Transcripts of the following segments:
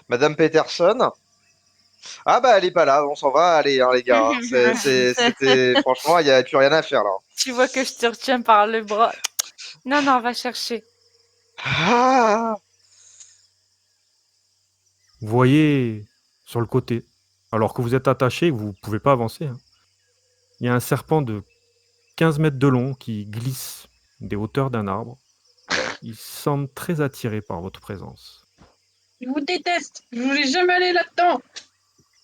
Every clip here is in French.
Madame Peterson. Ah bah elle est pas là, on s'en va, allez hein, les gars. Hein. C'était franchement, il y a plus rien à faire là. Tu vois que je te retiens par le bras. Non, non, va chercher. Ah, Vous voyez sur le côté, alors que vous êtes attaché, vous ne pouvez pas avancer. Hein. Il y a un serpent de 15 mètres de long qui glisse des hauteurs d'un arbre. Il semble très attiré par votre présence. Je vous déteste. Je voulais jamais aller là-dedans.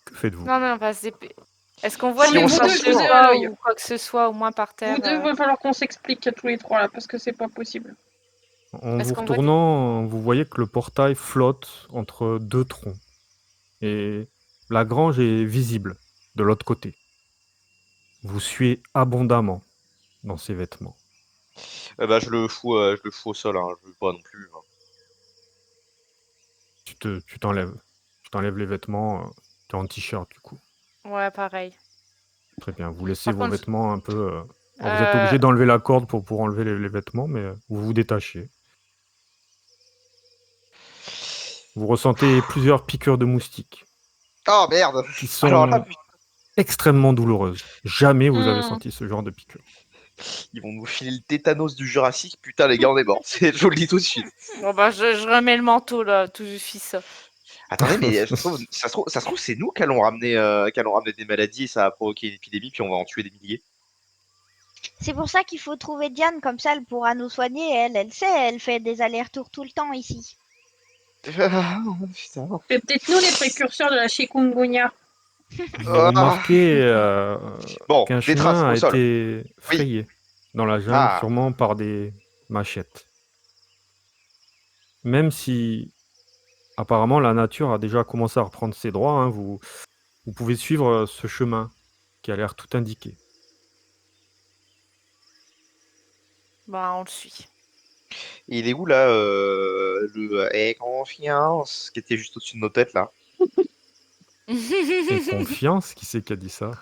Que faites-vous? Non, mais on va se dépêcher. Est-ce qu'on voit Si des on vous deux, traces je de vous ai à pas l'œil. ou quoi que ce soit au moins par terre Vous deux, il va falloir qu'on s'explique à tous les trois là, parce que c'est pas possible. En Est-ce vous qu'on voit des... retournant, vous voyez que le portail flotte entre deux troncs. Et la grange est visible de l'autre côté. Vous suez abondamment dans ses vêtements. bah je le fous au sol, hein. Je veux pas non plus. Hein. Tu t'enlèves. Tu t'enlèves les vêtements. Tu es en t-shirt du coup. Ouais, pareil. Très bien. Vous laissez Par vos contre, vêtements un peu. Alors, vous êtes euh, obligé d'enlever la corde pour enlever les vêtements, mais vous vous détachez. Vous ressentez plusieurs piqûres de moustiques Oh merde. qui Alors là, sont extrêmement douloureuses. Jamais vous avez Hmm. senti ce genre de piqûres. ils vont nous filer le tétanos du Jurassique. Putain les gars, on est morts. Je vous le dis tout de suite. bon, bah, je remets le manteau là, tout de suite. Attendez, mais ça se trouve, c'est nous qui allons ramener des maladies et ça va provoquer une épidémie, puis on va en tuer des milliers. C'est pour ça qu'il faut trouver Diane, comme ça elle pourra nous soigner. Elle sait, elle fait des allers-retours tout le temps ici. Ah, putain. C'est peut-être nous les précurseurs de la chikungunya. Vous Ah. remarquez Bon, qu'un des traces chemin au a sol. été Oui. frayé dans la jungle, Ah. sûrement par des machettes. Même si, apparemment, la nature a déjà commencé à reprendre ses droits, hein, vous pouvez suivre ce chemin qui a l'air tout indiqué. Bah, on le suit. Et il est où là le confiance qui était juste au-dessus de nos têtes là? Et confiance, qui c'est qui a dit ça?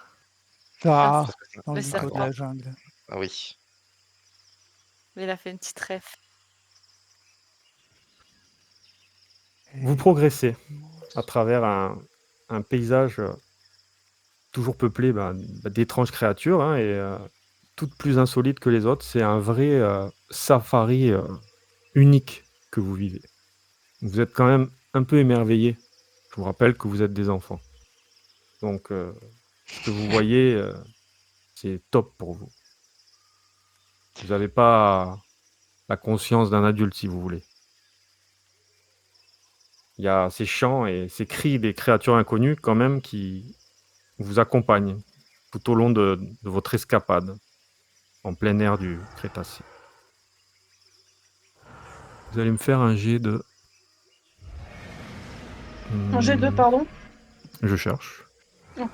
Ah, Parce que c'est- dans Le le micro de serpent. la jungle. Ah oui. Il a fait une petite ref. Vous progressez à travers un paysage toujours peuplé d'étranges créatures, hein, et toutes plus insolites que les autres. C'est un vrai safari unique que vous vivez. Vous êtes quand même un peu émerveillés. Je vous rappelle que vous êtes des enfants. Donc, ce que vous voyez, c'est top pour vous. Vous n'avez pas la conscience d'un adulte, si vous voulez. Il y a ces chants et ces cris des créatures inconnues, quand même, qui vous accompagnent tout au long de votre escapade en plein air du Crétacé. Vous allez me faire un jet de... Un jet de pardon. Je cherche. Oh.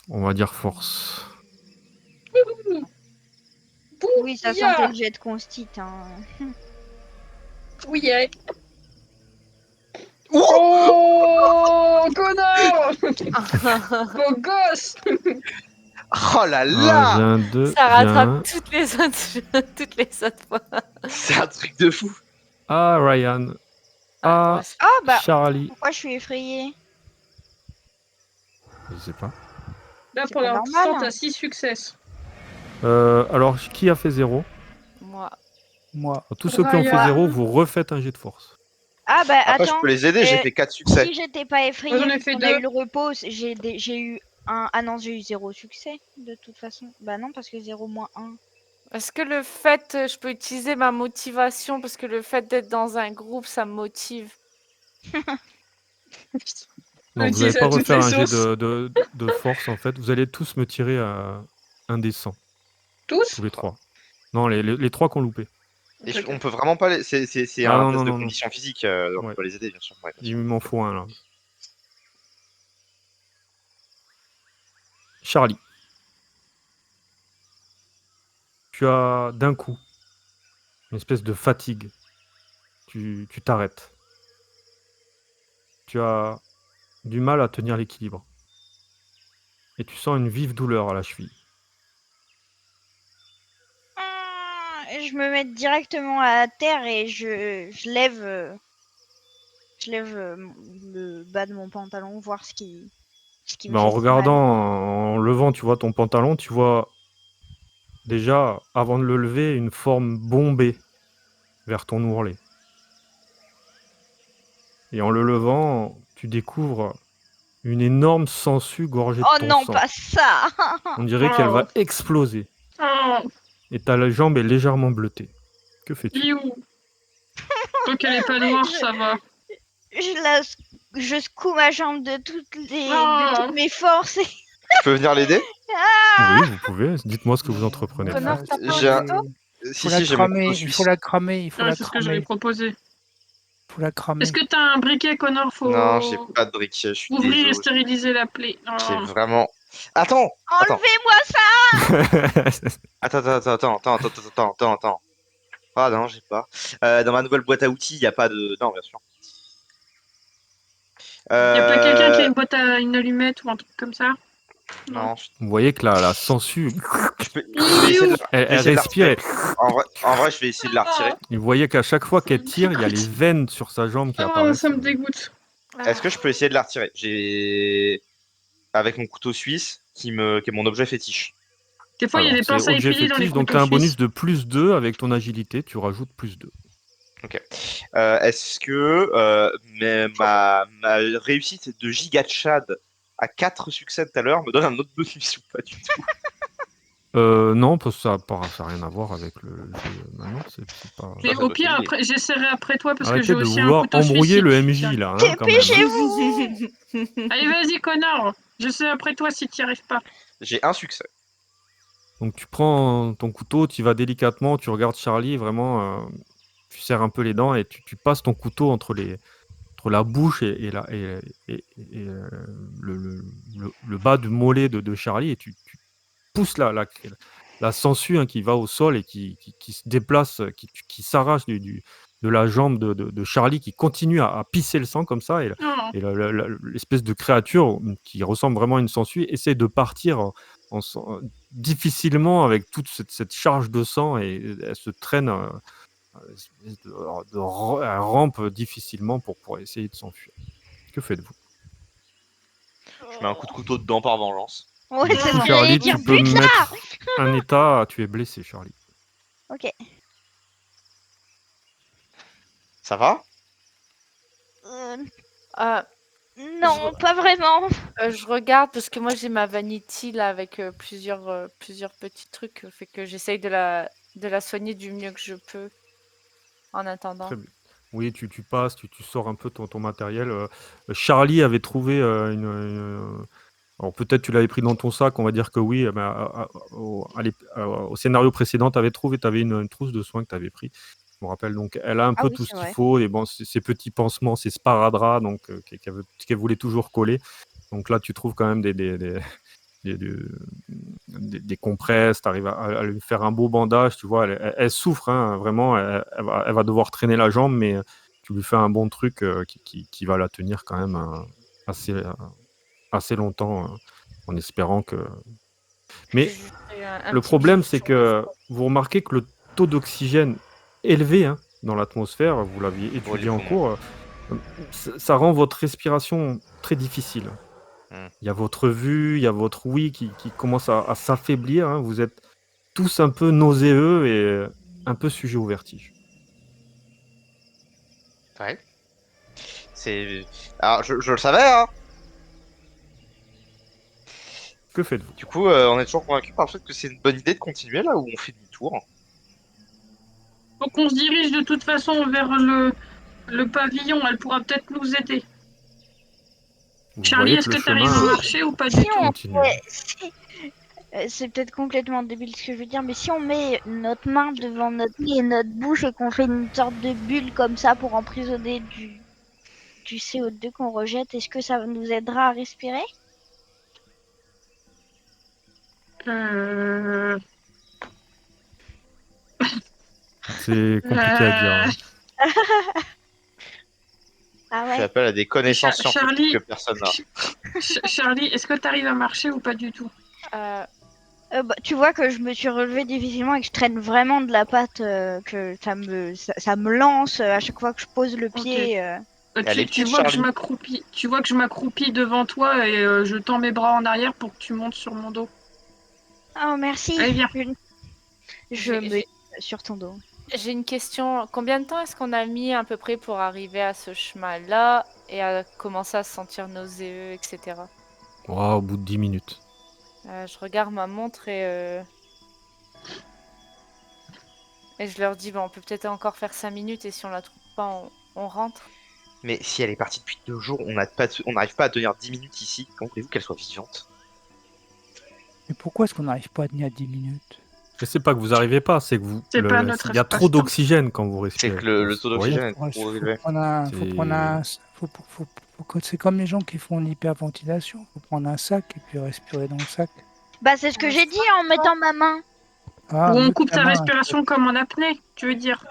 On va dire force. Oui, ça Bouilla. sentait le jet de constit. Hein. Oui, allez. Oh, connard. Beau gosse. Oh là Ah, j'ai là! un 2, Ça j'ai rattrape un... toutes les autres, toutes les autres fois. C'est un truc de fou. Ah, Ryan. Ah, Ah bah, Charlie. pourquoi je suis effrayée? Je sais pas. Là, C'est pour pas l'instant, normal. t'as 6 succès. Alors, qui a fait 0? Moi. Moi. Tous ceux qui ont fait Ryan. 0, vous refaites un jet de force. Ah bah Après, je attends, peux les aider, j'ai fait 4 succès. si j'étais pas effrayée, Moi, j'en ai parce fait qu'on a 2. eu le repos, j'ai eu un... Ah non, j'ai eu 0 succès, de toute façon. Bah non, parce que 0 moins 1. Est-ce que le fait, je peux utiliser ma motivation parce que le fait d'être dans un groupe, ça me motive. Non, vous Utilise n'allez pas à toutes refaire les un jet sauces. de force, en fait. Vous allez tous me tirer un des 100, Tous. tous les 3. Non, les 3 qu'on loupé. Et Ok. on peut vraiment pas les... C'est Ah un non, test non, de non, non. condition physique, on Ouais. peut pas les aider, bien sûr. Ouais, bien Il sûr. m'en faut un, là. Charlie. Tu as d'un coup une espèce de fatigue. Tu t'arrêtes. Tu as du mal à tenir l'équilibre. Et tu sens une vive douleur à la cheville. je me mets directement à terre et je lève le bas de mon pantalon, voir ce qui me Bah, fait en si regardant, mal. en levant, tu vois ton pantalon, tu vois déjà, avant de le lever, une forme bombée vers ton ourlet. Et en le levant, tu découvres une énorme sangsue gorgée de Oh ton non, sang. pas ça. On dirait qu'elle va exploser. Oh, Et ta jambe est légèrement bleutée. Que fais-tu? you. Tant qu'elle est pas noire, ça va. Je secoue ma jambe de toutes Oh. mes forces. Je peux venir l'aider? Oui, vous pouvez. Dites-moi ce que vous entreprenez de faire. Connor, t'as pas un J'ai un- couteau? Si, si, j'ai mon couteau Il suisse. faut la cramer, il faut Ouais, la c'est ce que j'allais cramer, proposer. faut la cramer. Est-ce que t'as un briquet, Connor? Non, j'ai Faut pas de briquet, je suis ouvrir et désolé. stériliser la plaie. J'ai Oh. vraiment... Attends! Attends! Enlevez-moi ça. Attends. Ah non, j'ai pas. Dans ma nouvelle boîte à outils, il n'y a pas de... Non, bien sûr. Y a pas quelqu'un qui a Euh... une boîte à une allumette ou un truc comme ça? Non, Vous voyez que la sangsue, je vais essayer de, elle, je vais elle essayer de la respire. retirer. En vrai, je vais essayer de la retirer. Et vous voyez qu'à chaque fois qu'elle me tire, il y a les dégoûte. veines sur sa jambe qui Oh, apparaissent. ça me dégoûte. Est-ce que je peux essayer de la retirer? J'ai... Avec mon couteau suisse, qui est mon objet fétiche. Des fois, il y a Alors, des c'est pinces à objet épiler dans les fétiche, donc tu couteaux as un bonus suisses. de plus 2 avec ton agilité, tu rajoutes plus 2. Ok. Est-ce que ma réussite de giga Chad à 4 succès tout à l'heure me donne un autre bonus ou pas du tout? Non, parce que ça n'a rien à voir avec le jeu maintenant. C'est pas... Ça, Et ça au doit pire, s'éliminer. après, j'essaierai après toi parce que j'ai Arrêtez de aussi un vouloir couteau suisse. embrouiller si le tu y MJ arrives. là, hein, quand même. Dépêchez-vous. Allez, vas-y, Connor. J'essaie après toi si tu n'y arrives pas. J'ai un succès. Donc tu prends ton couteau, tu y vas délicatement, tu regardes Charlie, vraiment, tu serres un peu les dents et tu passes ton couteau entre la bouche et le bas du mollet de Charlie et tu pousses la sangsue hein, qui va au sol et qui se déplace, qui s'arrache de la jambe de Charlie qui continue à pisser le sang comme ça et, Oh. et l'espèce de créature qui ressemble vraiment à une sangsue essaie de partir difficilement avec toute cette charge de sang et elle se traîne elle rampe difficilement pour essayer de s'enfuir. Que faites-vous? Je mets un coup de couteau dedans par vengeance. Ouais, Du c'est coup, ce que j'allais Charlie, dire. tu peux Bute me là. mettre un état, tu es blessé, Charlie. Ok. Ça va? Euh, Euh, non, pas vraiment. je regarde parce que moi j'ai ma vanity là avec plusieurs petits trucs, fait que j'essaye de la soigner du mieux que je peux en attendant. Très bien. Oui, tu passes, tu sors un peu ton matériel. Charlie avait trouvé alors peut-être tu l'avais pris dans ton sac, on va dire que oui. Mais au scénario précédent, tu avais une trousse de soins que tu avais pris. Je me rappelle, donc elle a un Ah peu oui, tout c'est ce qu'il vrai. faut. Et bon, ces petits pansements, ces sparadraps donc, qu'elle voulait toujours coller. Donc là, tu trouves quand même des compresses, tu arrives à lui faire un beau bandage, tu vois, elle souffre, hein, vraiment, elle va devoir traîner la jambe, mais tu lui fais un bon truc qui va la tenir quand même assez longtemps, en espérant que... Mais J'ai juste un le petit problème, bisou c'est sur le que front. vous remarquez que le taux d'oxygène élevé hein, dans l'atmosphère, vous l'aviez Pour les étudié en poumons. cours, ça rend votre respiration très difficile. Hmm. Il y a votre vue, il y a votre ouïe qui commence à s'affaiblir. Hein. Vous êtes tous un peu nauséeux et un peu sujets au vertige. Ouais. Alors, je le savais, hein. Que faites-vous? Du coup, on est toujours convaincu par le fait que c'est une bonne idée de continuer là où on fait demi-tour. Faut qu'on se dirige de toute façon vers le pavillon. Elle pourra peut-être nous aider. Vous Charlie, voyez est-ce que le que tu arrives à chemin marcher ou pas Si du tout? on continue. c'est peut-être complètement débile ce que je veux dire, mais si on met notre main devant notre nez et notre bouche et qu'on fait une sorte de bulle comme ça pour emprisonner du CO2 qu'on rejette, est-ce que ça nous aidera à respirer? Euh... C'est compliqué à dire. Hein. Ah Je fais ouais. appel à des connaissances scientifiques Charlie, que personne n'a. Charlie, est-ce que tu arrives à marcher ou pas du tout? Tu vois que je me suis relevée difficilement et que je traîne vraiment de la patte, que ça me lance à chaque fois que je pose le pied. Elle est Tu petite, vois que je Charlie. m'accroupis. Tu vois que je m'accroupis devant toi et je tends mes bras en arrière pour que tu montes sur mon dos. Oh, merci. Allez, viens. Je J'ai- me j'ai- sur ton dos. J'ai une question. Combien de temps est-ce qu'on a mis à peu près pour arriver à ce chemin-là et à commencer à se sentir nauséeux, etc. Oh, au bout de 10 minutes. Je regarde ma montre et je leur dis, bon, on peut peut-être encore faire 5 minutes et si on la trouve pas, on rentre. Mais si elle est partie depuis 2 jours, on n'arrive pas à tenir 10 minutes ici. Comment voulez-vous qu'elle soit vivante? Mais pourquoi est-ce qu'on n'arrive pas à tenir 10 minutes? Mais c'est pas que vous arrivez pas, c'est que C'est pas notre il y a trop espace-temps. d'oxygène quand vous C'est respirez. que le taux Vous voyez d'oxygène est trop élevé. C'est comme les gens qui font l'hyperventilation. Faut prendre un sac et puis respirer dans le sac. Bah, c'est ce que j'ai dit en mettant ma main. Ah, Ou on mets coupe ta ta main. respiration comme en apnée, tu veux dire.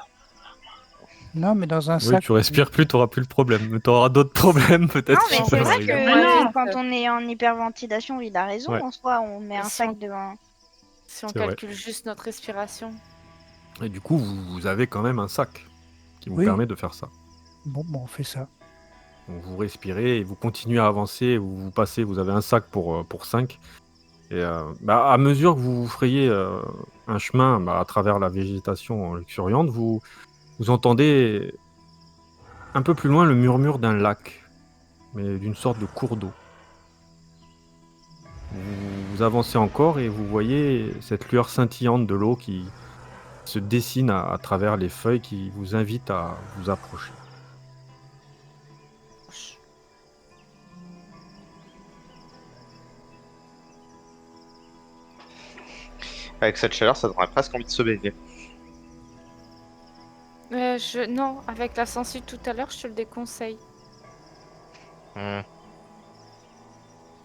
Non, mais dans un Oui, sac. tu respires plus, t'auras plus le problème. Mais t'auras d'autres problèmes peut-être. Non, mais qui c'est peuvent vrai arriver. Mais non. que quand on est en hyperventilation, il a raison. Ouais. En soi, on met un Si sac on- devant. Si on C'est vrai. calcule juste notre respiration. Et du coup, vous avez quand même un sac qui vous Oui. permet de faire ça. Bon, on fait ça. Donc vous respirez et vous continuez à avancer, vous passez, vous avez un sac pour 5. Et à mesure que vous frayez un chemin à travers la végétation luxuriante, vous entendez un peu plus loin le murmure d'un lac, mais d'une sorte de cours d'eau. Vous avancez encore et vous voyez cette lueur scintillante de l'eau qui se dessine à travers les feuilles qui vous invite à vous approcher. Avec cette chaleur, ça donnerait presque envie de se baigner. Non, avec la sensu tout à l'heure, je te le déconseille. Hmm.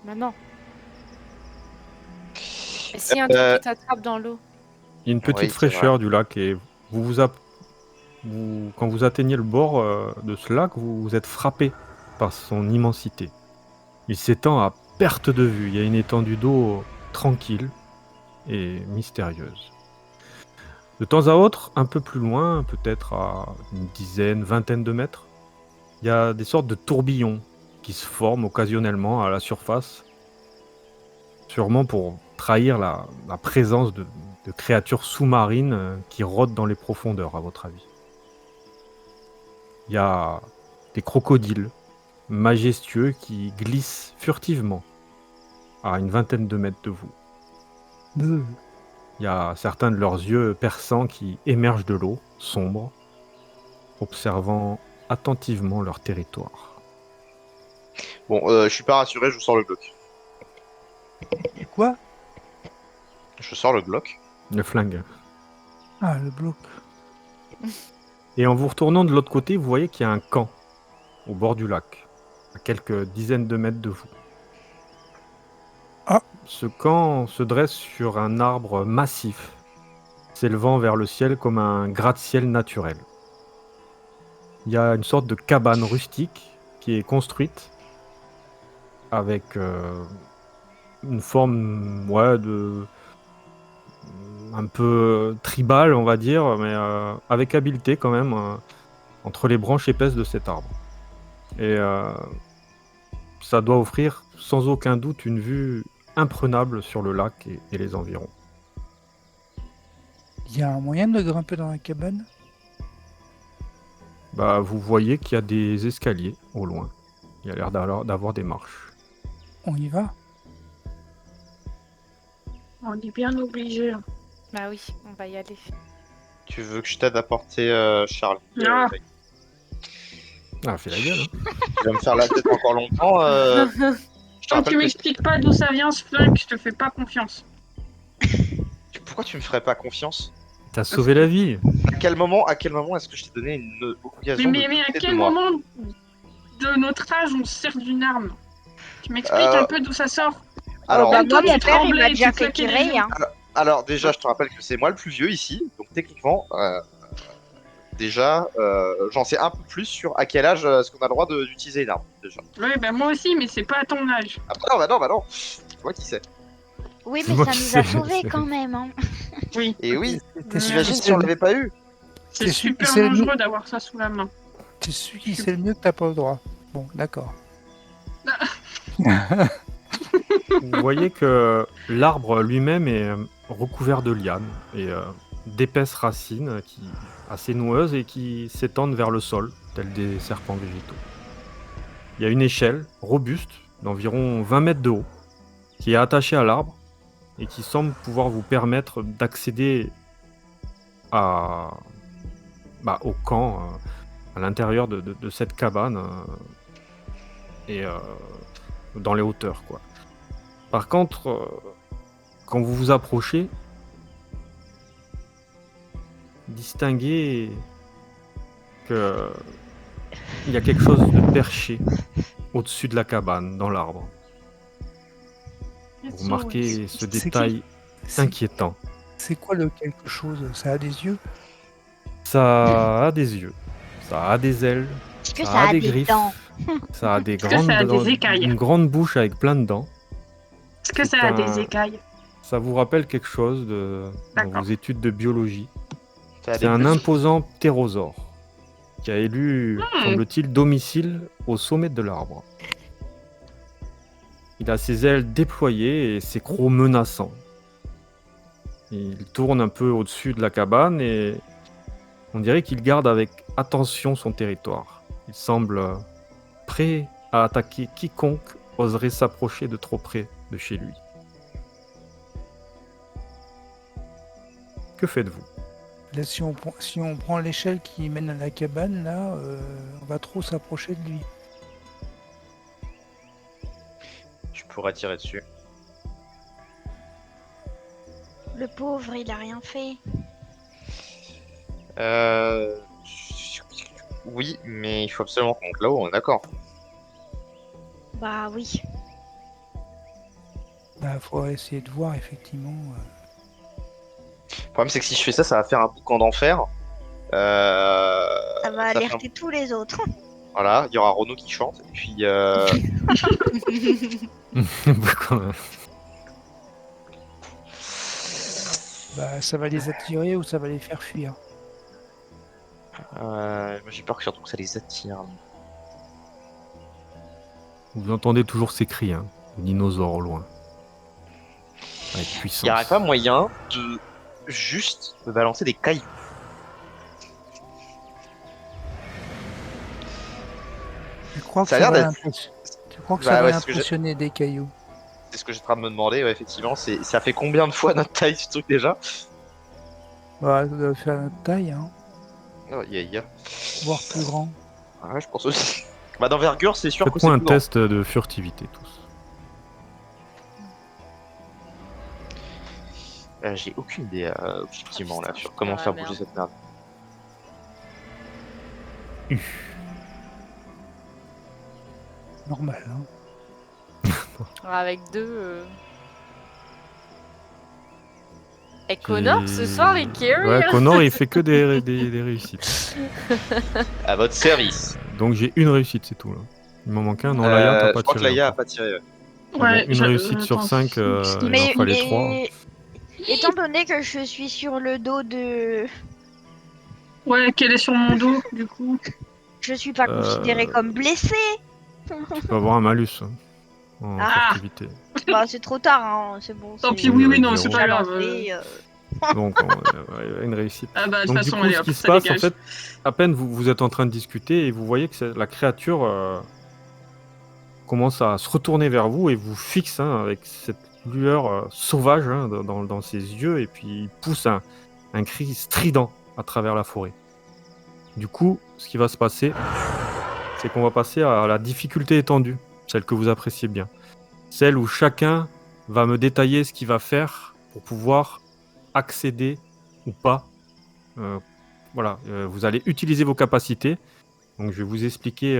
Mais non. Et s'il y a un truc qui t'attrape dans l'eau? Il y a une petite Oui, c'est fraîcheur vrai. du lac et quand vous atteignez le bord de ce lac, vous êtes frappé par son immensité. Il s'étend à perte de vue. Il y a une étendue d'eau tranquille et mystérieuse. De temps à autre, un peu plus loin, peut-être à une dizaine, vingtaine de mètres, il y a des sortes de tourbillons qui se forment occasionnellement à la surface, sûrement pour trahir la présence de créatures sous-marines qui rôdent dans les profondeurs, à votre avis. Il y a des crocodiles majestueux qui glissent furtivement à une vingtaine de mètres de vous. Beuh. Il y a certains de leurs yeux perçants qui émergent de l'eau, sombres, observant attentivement leur territoire. Bon, je suis pas rassuré, je vous sors le Glock. Quoi? Je sors le Glock. Le flingue. Ah, le bloc. Et en vous retournant de l'autre côté, vous voyez qu'il y a un camp au bord du lac, à quelques dizaines de mètres de vous. Ah. Ce camp se dresse sur un arbre massif, s'élevant vers le ciel comme un gratte-ciel naturel. Il y a une sorte de cabane rustique qui est construite avec une forme un peu tribale, on va dire, mais avec habileté quand même, entre les branches épaisses de cet arbre. Et ça doit offrir sans aucun doute une vue imprenable sur le lac et les environs. Il y a un moyen de grimper dans la cabane? Vous voyez qu'il y a des escaliers au loin. Il y a l'air d'avoir des marches. On y va? On est bien obligé. Bah oui, on va y aller. Tu veux que je t'aide à porter Charlie? Ah. Mec. Ah, fais la gueule, hein. Tu vas me faire la tête encore longtemps. Je te Tant que rappelle tu que m'expliques pas d'où ça vient ce flingue, je te fais pas confiance. pourquoi tu me ferais pas confiance? T'as sauvé la vie. À quel moment est-ce que je t'ai donné une occasion Mais à douter quel de moi? moment de notre âge on se sert d'une arme? Tu m'expliques un peu d'où ça sort? Alors, Bah, toi, moi, mon tu père, il tremblais m'a et déjà tu fait claquais les tirer. yeux. Hein. alors déjà, je te rappelle que c'est moi le plus vieux ici, donc techniquement, déjà, j'en sais un peu plus sur à quel âge est-ce qu'on a le droit d'utiliser une arme, déjà. Ouais, bah moi aussi, mais c'est pas à ton âge. Ah bah non, Tu vois qui c'est. Oui, C'est mais moi ça qui nous a sais, sauvés c'est- quand même. Hein. Oui, Et oui, T'es celui j'imagine qui si sait on le- l'avait pas eu. c'est C'est celui qui super sait le mieux. dangereux d'avoir ça sous la main. t'es celui qui sait le mieux que t'as pas le droit. Bon, d'accord. Vous voyez que l'arbre lui-même est recouvert de lianes et d'épaisses racines assez noueuses et qui s'étendent vers le sol, tels des serpents végétaux. Il y a une échelle robuste d'environ 20 mètres de haut qui est attachée à l'arbre et qui semble pouvoir vous permettre d'accéder au camp, à l'intérieur de cette cabane et dans les hauteurs, quoi. Par contre, quand vous vous approchez, distinguez que il y a quelque chose de perché au-dessus de la cabane, dans l'arbre. Vous remarquez ce C'est qui détail C'est inquiétant. c'est quoi le quelque chose? Ça a des yeux? Ça a des yeux, ça a des ailes, Est-ce que ça a des griffes, dents? ça a des Est-ce que ça a grandes, des écailles? une grande bouche avec plein de dents. Est-ce que C'est ça a un- des écailles? Ça vous rappelle quelque chose dans D'accord. vos études de biologie. Ça a C'est des un petits- imposant ptérosaure qui a élu, Hmm. semble-t-il, domicile au sommet de l'arbre. Il a ses ailes déployées et ses crocs menaçants. Il tourne un peu au-dessus de la cabane et on dirait qu'il garde avec attention son territoire. Il semble prêt à attaquer quiconque oserait s'approcher de trop près de chez lui. Que faites-vous? Là, si on prend l'échelle qui mène à la cabane, là, on va trop s'approcher de lui. Je pourrais tirer dessus. Le pauvre, il a rien fait. Oui, mais il faut absolument qu'on monte là-haut, on est d'accord. Bah oui. Bah, faut essayer de voir, effectivement. Le problème, c'est que si je fais ça, ça va faire un boucan d'enfer. Ça va ça fait alerter tous les autres. Voilà, il y aura Renaud qui chante, et puis Quand même. Bah, ça va les attirer ou ça va les faire fuir. moi j'ai peur que surtout que ça les attire. Vous entendez toujours ces cris, hein, de dinosaures au loin. Avec Il puissance. n'y aurait pas moyen de juste balancer des cailloux. Tu crois que Ça a ça l'air va d'être- Tu crois que Bah ça ouais, va c'est ce que j'ai- impressionner des cailloux? C'est ce que j'étais en train de me demander, ouais, effectivement. Ça fait combien de fois notre taille ce truc déjà? Bah, ça doit faire notre taille, hein. Oh, yeah. Voire plus grand. Ouais, je pense aussi. Bah d'envergure, c'est sûr que c'est Faites-moi un plus grand. test de furtivité, tous. J'ai aucune idée, objectivement, Ah, là, putain, sur je comment suis faire dans la bouger cette merde. Normal, hein. Avec deux. Et Connor, ce soir, il carry. Ouais, hein. Connor, il fait que des réussites. À votre service. Donc j'ai une réussite, c'est tout. Là. Il m'en manque un. Non, Laïa, t'as Je pas crois que tiré. Laïa a encore. pas tiré. Ouais. Ouais, Bon, une réussite sur 5, il en fallait 3. Étant donné que je suis sur le dos de... Ouais, qu'elle est sur mon dos, du coup. Je suis pas considérée comme blessée. Tu peux avoir un malus hein, en Ah. furtivité. Bah c'est trop tard, hein. C'est bon. Tant c'est- pis, oui, non, zéro. c'est pas grave. lancé, Donc une réussite. Ah bah, de toute Donc du façon, coup, allez, ce hop, qui se ça passe, dégage. en fait, à peine vous êtes en train de discuter et vous voyez que la créature commence à se retourner vers vous et vous fixe hein, avec cette lueur sauvage hein, dans ses yeux et puis il pousse un cri strident à travers la forêt. Du coup, ce qui va se passer, c'est qu'on va passer à la difficulté étendue, celle que vous appréciez bien. Celle où chacun va me détailler ce qu'il va faire pour pouvoir accéder ou pas. Vous allez utiliser vos capacités. Donc, je vais vous expliquer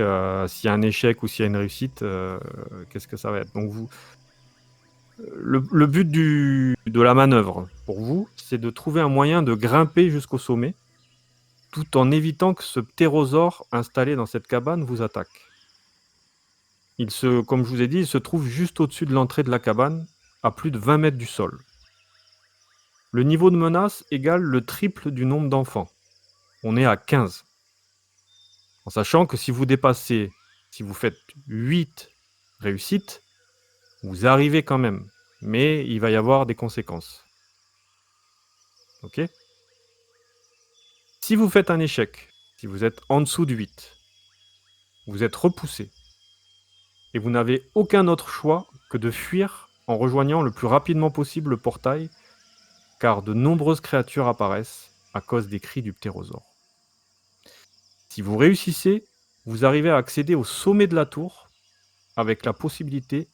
s'il y a un échec ou s'il y a une réussite, qu'est-ce que ça va être. Donc, le but de la manœuvre, pour vous, c'est de trouver un moyen de grimper jusqu'au sommet, tout en évitant que ce ptérosaure installé dans cette cabane vous attaque. Comme je vous ai dit, il se trouve juste au-dessus de l'entrée de la cabane, à plus de 20 mètres du sol. Le niveau de menace égale le triple du nombre d'enfants. On est à 15. En sachant que si vous dépassez, si vous faites 8 réussites, vous arrivez quand même. Mais il va y avoir des conséquences. Ok ? Si vous faites un échec, si vous êtes en dessous de 8, vous êtes repoussé. Et vous n'avez aucun autre choix que de fuir en rejoignant le plus rapidement possible le portail, car de nombreuses créatures apparaissent à cause des cris du ptérosaure. Si vous réussissez, vous arrivez à accéder au sommet de la tour, avec la possibilité,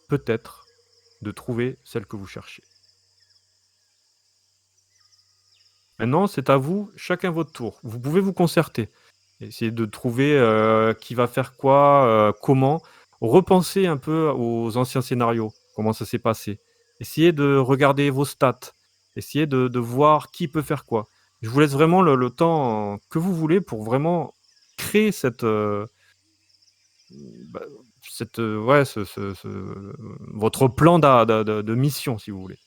peut-être, de trouver celle que vous cherchez. Maintenant, c'est à vous, chacun votre tour. Vous pouvez vous concerter. Essayez de trouver qui va faire quoi, comment. Repensez un peu aux anciens scénarios, comment ça s'est passé. Essayez de regarder vos stats. Essayez de voir qui peut faire quoi. Je vous laisse vraiment le temps que vous voulez pour vraiment créer votre plan de mission, si vous voulez.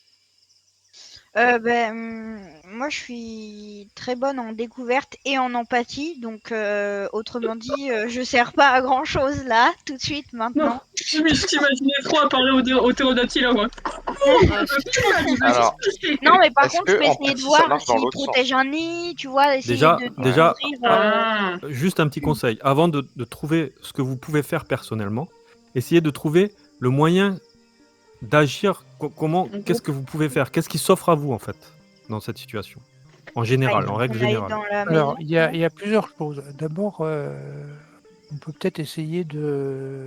Moi, je suis très bonne en découverte et en empathie, donc autrement dit, je sers pas à grand chose là, tout de suite, maintenant. Je t'imaginais trop à parler au ptérodacty là, moi. Alors, Non, mais par Est-ce contre, je que peux en essayer de partie, ça voir marche dans s'il l'autre sens protège un nid, tu vois, essayer Déjà- de déjà- découvrir, Ah. Juste un petit conseil, avant de trouver ce que vous pouvez faire personnellement, essayez de trouver le moyen d'agir. Qu'est-ce que vous pouvez faire? Qu'est-ce qui s'offre à vous en fait dans cette situation? En général, en règle on aille générale. dans la Alors, maison. il y a plusieurs choses. D'abord, on peut peut-être essayer de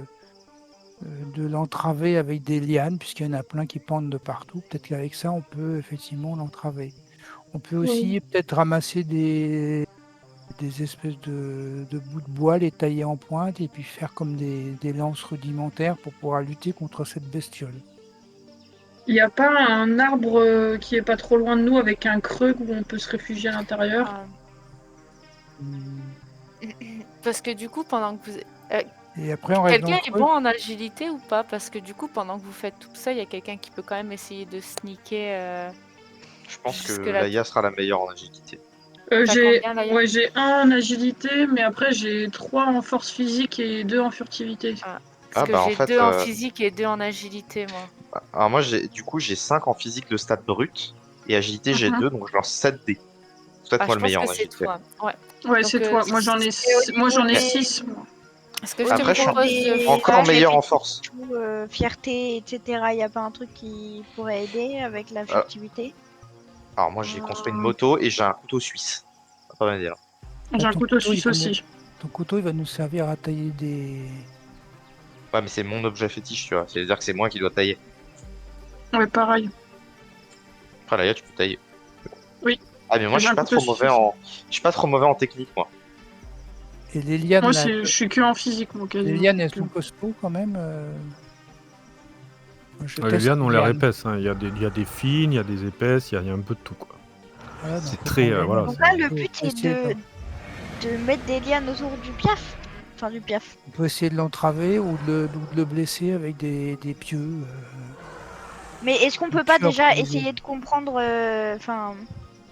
l'entraver avec des lianes, puisqu'il y en a plein qui pendent de partout. Peut-être qu'avec ça, on peut effectivement l'entraver. On peut aussi peut-être ramasser des espèces de bouts de bois, les tailler en pointe et puis faire comme des lances rudimentaires pour pouvoir lutter contre cette bestiole. Il n'y a pas un arbre qui est pas trop loin de nous avec un creux où on peut se réfugier à l'intérieur? Ah. Hmm. Parce que du coup, pendant que vous... Et après, on reste dans quelqu'un le est creux. bon en agilité ou pas? Parce que du coup, pendant que vous faites tout ça, il y a quelqu'un qui peut quand même essayer de sneaker. je pense que Jusque-là. Laïa sera la meilleure en agilité. J'ai combien, Laïa? ouais, j'ai 1 en agilité, mais après j'ai 3 en force physique et 2 en furtivité. Parce Ah, que bah, en j'ai fait, 2 en physique et 2 en agilité, moi. Alors moi, j'ai 5 en physique de stat brut, et agilité, j'ai Mhm. 2, donc je lance 7 dés. C'est peut-être Ah, moi je le pense meilleur en que c'est agilité. toi. Ouais. Ouais, Donc, c'est toi. Moi j'en ai niveau 6. Ce que je Après, te je suis propose de encore faire... meilleur en force. Fierté, etc. Il n'y a pas un truc qui pourrait aider avec la furtivité? Alors moi, j'ai construit une moto et j'ai un couteau suisse. Ça va pas m'aider là. J'ai un Ton couteau couteau, il suisse va aussi. Ton couteau, il va nous servir à tailler des... Ouais, mais c'est mon objet fétiche, tu vois. C'est-à-dire que c'est moi qui dois tailler. Ouais, pareil. Après, Laïa, tu peux tailler. Oui. Ah, mais moi, je J'ai suis un pas couteau trop mauvais suisse. je suis pas trop mauvais en technique, moi. Et les lianes, Moi là, je suis que en physique, moi, les quasiment. lianes, elles sont costauds quand même. Je Les teste lianes ont les l'air lianes. épaisses, hein. Il y a des fines, il y a des épaisses, il y a un peu de tout, quoi. Voilà, C'est donc, très, on- voilà, Donc c'est- là, le peut but, c'est essayer de mettre des lianes autour du piaf. Enfin, du piaf. on peut essayer de l'entraver ou de le blesser avec des pieux. Mais est-ce qu'on peut Des pas pieux déjà improvisés. essayer de comprendre... Enfin...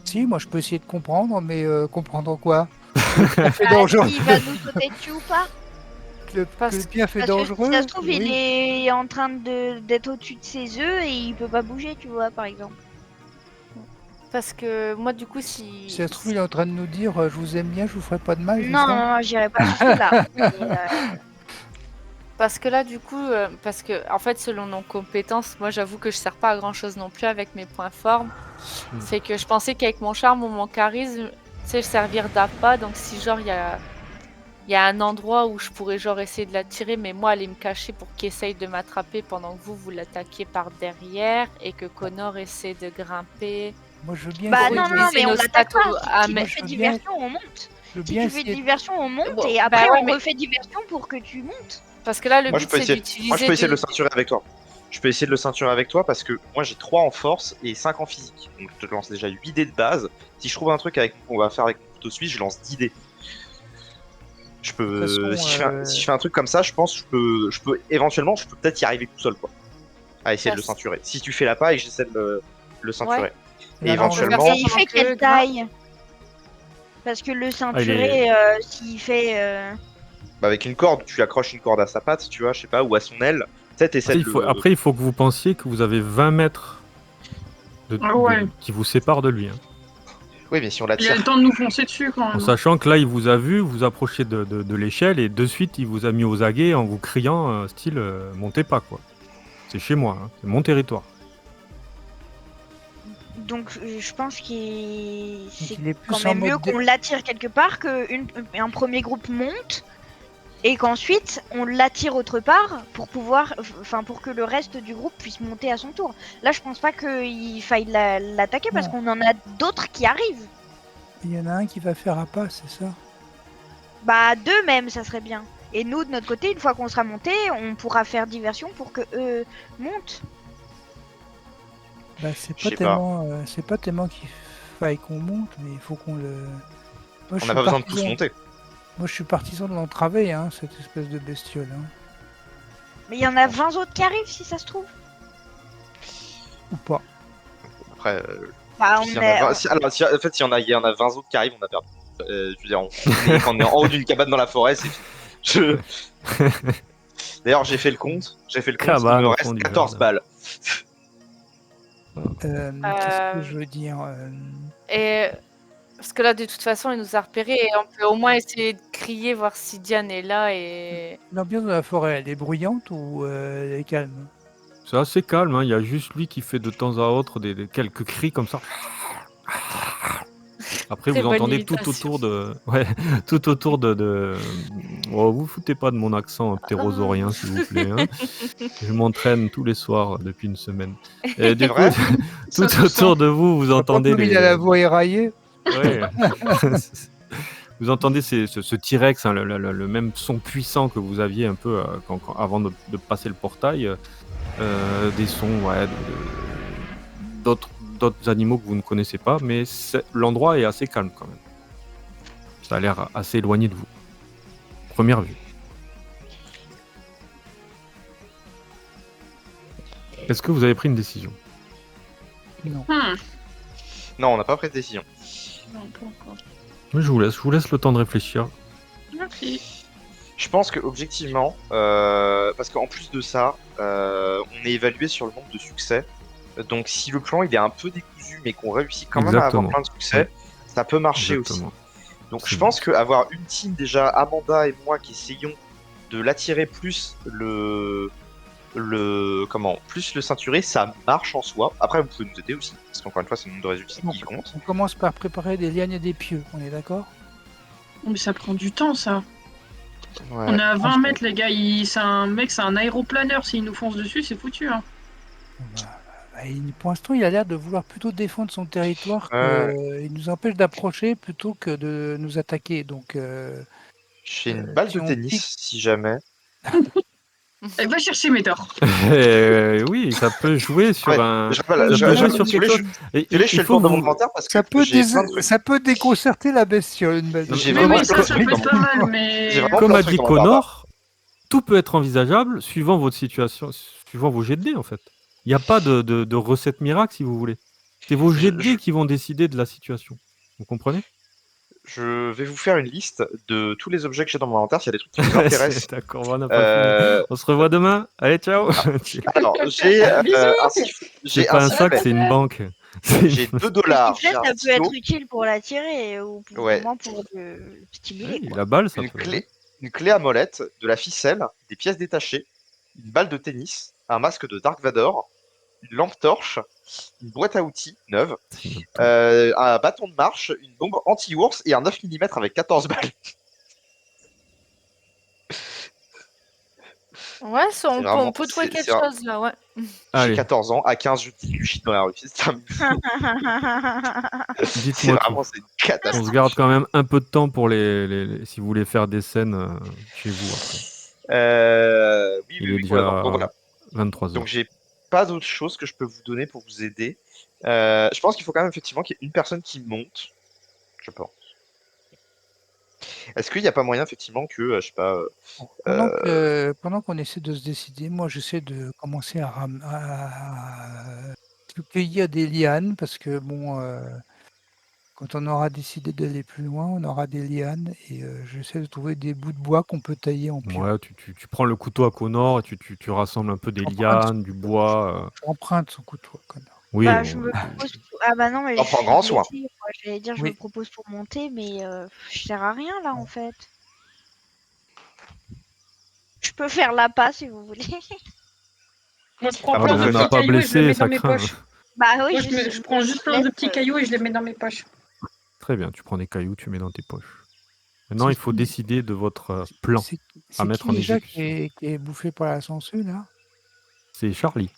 Si, moi je peux essayer de comprendre, mais comprendre quoi? Que le piaf est dangereux. S'il va nous sauter dessus ou pas? Que le piaf est Parce que dangereux. si ça se trouve, il oui. est en train d'être au-dessus de ses œufs et il peut pas bouger, tu vois, par exemple. Parce que moi, du coup, si... Si ça se trouve, il est en train de nous dire je vous aime bien, je vous ferai pas de mal. c'est Non, ça non, j'irai pas jusque-là. Mais, Parce que là, du coup, parce que, en fait, selon nos compétences, moi, j'avoue que je sers pas à grand chose non plus avec mes points forts. C'est que je pensais qu'avec mon charme ou mon charisme, tu sais, servir d'appât. Donc, si genre, il y a un endroit où je pourrais, genre, essayer de l'attirer, mais moi, aller me cacher pour qu'il essaye de m'attraper pendant que vous l'attaquiez par derrière et que Connor essaie de grimper. Moi je veux bien Bah essayer non, de- non, mais on nos l'attaque stats pas. au- Si ah, tu mais- fais je veux bien- diversion, on monte. je veux Si bien tu fais essayer de- diversion, on monte Bon, et bah après ouais, on mais- refait diversion pour que tu montes. Parce que là, le Moi, je but, peux c'est essayer, d'utiliser... moi, je peux essayer de le des- ceinturer avec toi. Je peux essayer de le ceinturer avec toi parce que moi, j'ai 3 en force et 5 en physique. Donc, je te lance déjà 8 dés de base. Si je trouve un truc qu'on va faire avec mon couteau suisse, je lance 10 dés. Je peux, De toute façon, si je fais un truc comme ça, je pense que je peux éventuellement, je peux peut-être y arriver tout seul, quoi. à essayer de le Parce- ceinturer. Si tu fais la paille, j'essaie de le ceinturer. Ouais. Et Là, éventuellement, faire Et il pendant fait que quelle Gras- taille? Parce que le ceinturé, s'il fait. bah, avec une corde, tu accroches une corde à sa patte, tu vois, je sais pas, ou à son aile. Tu sais, t'essaies de le... Après, il faut que vous pensiez que vous avez 20 mètres Ah ouais. qui vous séparent de lui. Hein. Oui, mais si on Il a l'attire... le temps de nous foncer dessus quand En même. sachant que là, il vous a vu, vous approchez de l'échelle et de suite, il vous a mis aux aguets en vous criant, style, montez pas, quoi. C'est chez moi, hein, c'est mon territoire. Donc je pense qu'il c'est il est plus quand en même mode mieux qu'on l'attire quelque part qu'un premier groupe monte et qu'ensuite on l'attire autre part pour pouvoir, enfin pour que le reste du groupe puisse monter à son tour. Là je pense pas qu'il faille l'attaquer parce Non. qu'on en a d'autres qui arrivent. Il y en a un qui va faire à pas, c'est ça? Bah deux même ça serait bien. Et nous de notre côté une fois qu'on sera monté on pourra faire diversion pour que eux montent. Bah, c'est Je pas sais pas. tellement qu'il faille qu'on monte, mais il faut qu'on le. Moi, je On n'a suis pas besoin de tous partisan- monter. Moi, je suis partisan de l'entraver, hein, cette espèce de bestiole. Hein. Mais il y en a 20 autres qui arrivent si ça se trouve. Ou pas. Après, Bah, s'il y en a 20 en fait, s'il y en a 20 autres qui arrivent, on a perdu. Je veux dire, quand on est en haut d'une cabane dans la forêt, c'est fini. D'ailleurs, j'ai fait le compte. Il Cabane me au reste fond du 14 jardin. balles. Qu'est-ce que je veux dire Et parce que là, de toute façon, il nous a repérés et on peut au moins essayer de crier, voir si Diane est là et. L'ambiance de la forêt, elle est bruyante ou elle est calme? C'est assez calme, hein, il y a juste lui qui fait de temps à autre quelques cris comme ça. Après, Très vous bonne entendez tout imitation. autour de... Ouais, tout autour de... Oh, vous foutez pas de mon accent ptérosaurien, s'il vous plaît. Hein. Je m'entraîne tous les soirs depuis une semaine. Et du C'est coup, vrai tout Ça se sent. autour de vous, vous entendez Comme il a la voix éraillée. Ouais. Vous entendez ce T-Rex, hein, le même son puissant que vous aviez un peu avant de passer le portail. Des sons, ouais, d'autres animaux que vous ne connaissez pas, mais l'endroit est assez calme quand même. Ça a l'air assez éloigné de vous. Première vue. Est-ce que vous avez pris une décision? Non. Non, on n'a pas pris de décision. Non, pas encore. Mais je vous laisse le temps de réfléchir. Merci. Je pense que objectivement, parce qu'en plus de ça, on est évalué sur le nombre de succès. Donc si le plan il est un peu décousu, mais qu'on réussit quand même à Exactement. avoir plein de succès, ça peut marcher Exactement. aussi. Donc C'est je pense qu'avoir une team déjà, Amanda et moi, qui essayons de l'attirer plus plus le ceinturer, ça marche en soi. Après vous pouvez nous aider aussi, parce qu'encore une fois c'est le nombre de résultats qui compte. On commence par préparer des lianes et des pieux, on est d'accord? Oh, mais ça prend du temps ça. Ouais. On est à 20 mètres les gars, c'est un aéroplaneur, s'il nous fonce dessus c'est foutu hein. Pour l'instant, il a l'air de vouloir plutôt défendre son territoire. Il nous empêche d'approcher plutôt que de nous attaquer. Donc, J'ai une balle si de on tennis, pique- si jamais. Elle va chercher mes torts. Oui, ça peut jouer sur Ouais, un... je rappelle, Ça je- peut je- jouer si sur vous quelque voulez, chose. Et je fais le tour de mon inventaire parce que ça peut, j'ai plein de trucs. ça peut déconcerter la bestiole. Une belle Non, J'ai Oui, vraiment oui, plein de ça trucs peut être dans pas mon- mal, mais. J'ai vraiment Comme plein a de trucs dit dans mon barbare. Connor, tout peut être envisageable suivant votre situation, suivant vos jets de dés en fait. Il n'y a pas de recette miracle si vous voulez. C'est vos jets de dés qui vont décider de la situation. Vous comprenez? Je vais vous faire une liste de tous les objets que j'ai dans mon inventaire, s'il y a des trucs qui vous intéressent. D'accord, on n'a pas fini. On se revoit demain. Allez, ciao. Alors, j'ai Bisous. C'est pas un sac, c'est une banque. J'ai 2 dollars, j'ai Sifflet, un ça peut stylo, être utile pour l'attirer ou au Ouais. moins pour le stimuler. Oui, quoi. la balle, ça une peut. clé à molette, de la ficelle, des pièces détachées, une balle de tennis, un masque de Dark Vador, une lampe torche, une boîte à outils neuve, un bâton de marche, une bombe anti-ours et un 9 mm avec 14 balles. Ouais, on vraiment- peut trouver c'est- quelque c'est un- chose là, ouais. J'ai Allez, 14 ans, à 15 je dis du shit dans la rue. C'est dites-moi tout. vraiment c'est une On catastrophe. se garde quand même un peu de temps pour si vous voulez faire des scènes chez vous après. Oui, Il est oui, déjà voilà. Donc voilà. 23h. Donc j'ai pas d'autre chose que je peux vous donner pour vous aider. Je pense qu'il faut quand même effectivement qu'il y ait une personne qui monte. Je pense. Est-ce qu'il n'y a pas moyen, effectivement, que, je sais pas, Bon, euh, pendant qu'on essaie de se décider, moi j'essaie de commencer à cueillir des lianes parce que bon, quand on aura décidé d'aller plus loin, on aura des lianes et j'essaie de trouver des bouts de bois qu'on peut tailler en pieux. Ouais, tu prends le couteau à Connor et tu rassembles un peu des J'emprunte son lianes, du couteau. bois. J'emprunte son couteau, connard. Oui, Bah, je me propose. Ah bah non, mais t'en je prends suis grand soin. blessée. Moi, j'allais dire, je me Oui. propose pour monter, mais je sers à rien là en fait. Je peux faire la passe si vous voulez. Moi, je prends Après, plein on de peut on n'a petits faire. pas cailloux et je les blessé, mets dans ça mes craint. poches. Bah oui, Moi, je prends juste plein de petits cailloux et je les mets dans mes poches. Très bien, tu prends des cailloux, tu mets dans tes poches. Maintenant, C'est il faut qui, décider de votre plan c'est à mettre qui en déjà exécution. qui est bouffé par la sangsue là? C'est Charlie.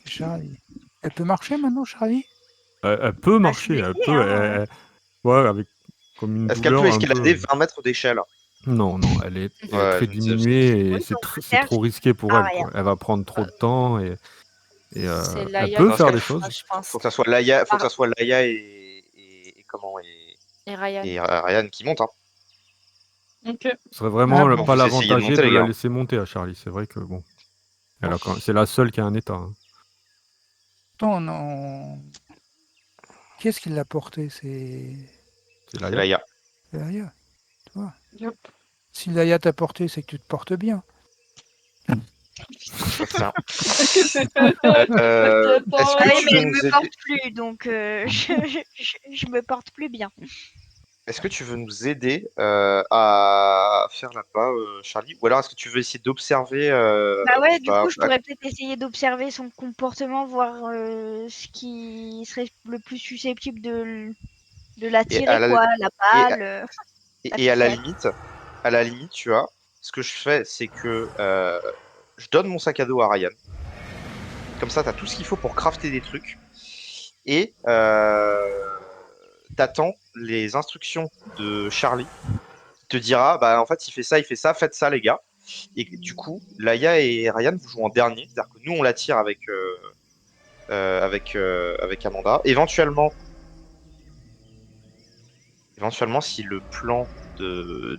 C'est Charlie. Elle peut marcher maintenant, Charlie? Elle peut Bah, je marcher, vais elle essayer, peut. hein. Ouais, avec comme une Est-ce qu'elle peut douleur un escalader peu. 20 mètres d'échelle? Non, non, elle est Ouais, très je me disais aussi. diminuée et Oui, c'est donc je c'est cherche trop risqué pour elle, arrière. quoi. Elle va prendre trop de temps et C'est elle Laïa peut Dans qui ce faire cas, le des fera, choses. je faut pense. que ça soit Laïa, faut que Ah, ça soit Laïa et comment et Ryan. et Ryan qui monte. Hein. Ok. Ce serait vraiment bon. pas Vous essayez de l'avantagé monter, de les la gars. laisser monter à Charlie. C'est vrai que bon, Bon. c'est la seule qui a un état. Hein. Attends, non. Qui est-ce qui l'a porté? C'est C'est C'est Laïa. Laïa. Laïa, tu vois. Yep. Si Laïa t'a porté, c'est que tu te portes bien. Ça se tient. T'inquiète Est-ce pas. que Ah oui, tu mais veux elle nous me aider? porte plus, donc je me porte plus bien. Est-ce que tu veux nous aider à faire là-bas, Charlie? Ou alors est-ce que tu veux essayer d'observer Bah ouais, du bah, coup, je pourrais peut-être essayer d'observer son comportement, voir ce qui serait le plus susceptible de et à l'attirer, la, quoi. La et, balle, la et ficelle. à la limite, tu vois, ce que je fais, c'est que je donne mon sac à dos à Ryan. Comme ça, tu as tout ce qu'il faut pour crafter des trucs. Et t'attends les instructions de Charlie qui te dira, bah en fait, il fait ça, faites ça, les gars. Et du coup, Laïa et Ryan vous jouent en dernier. C'est-à-dire que nous, on l'attire avec Amanda. Éventuellement, si le plan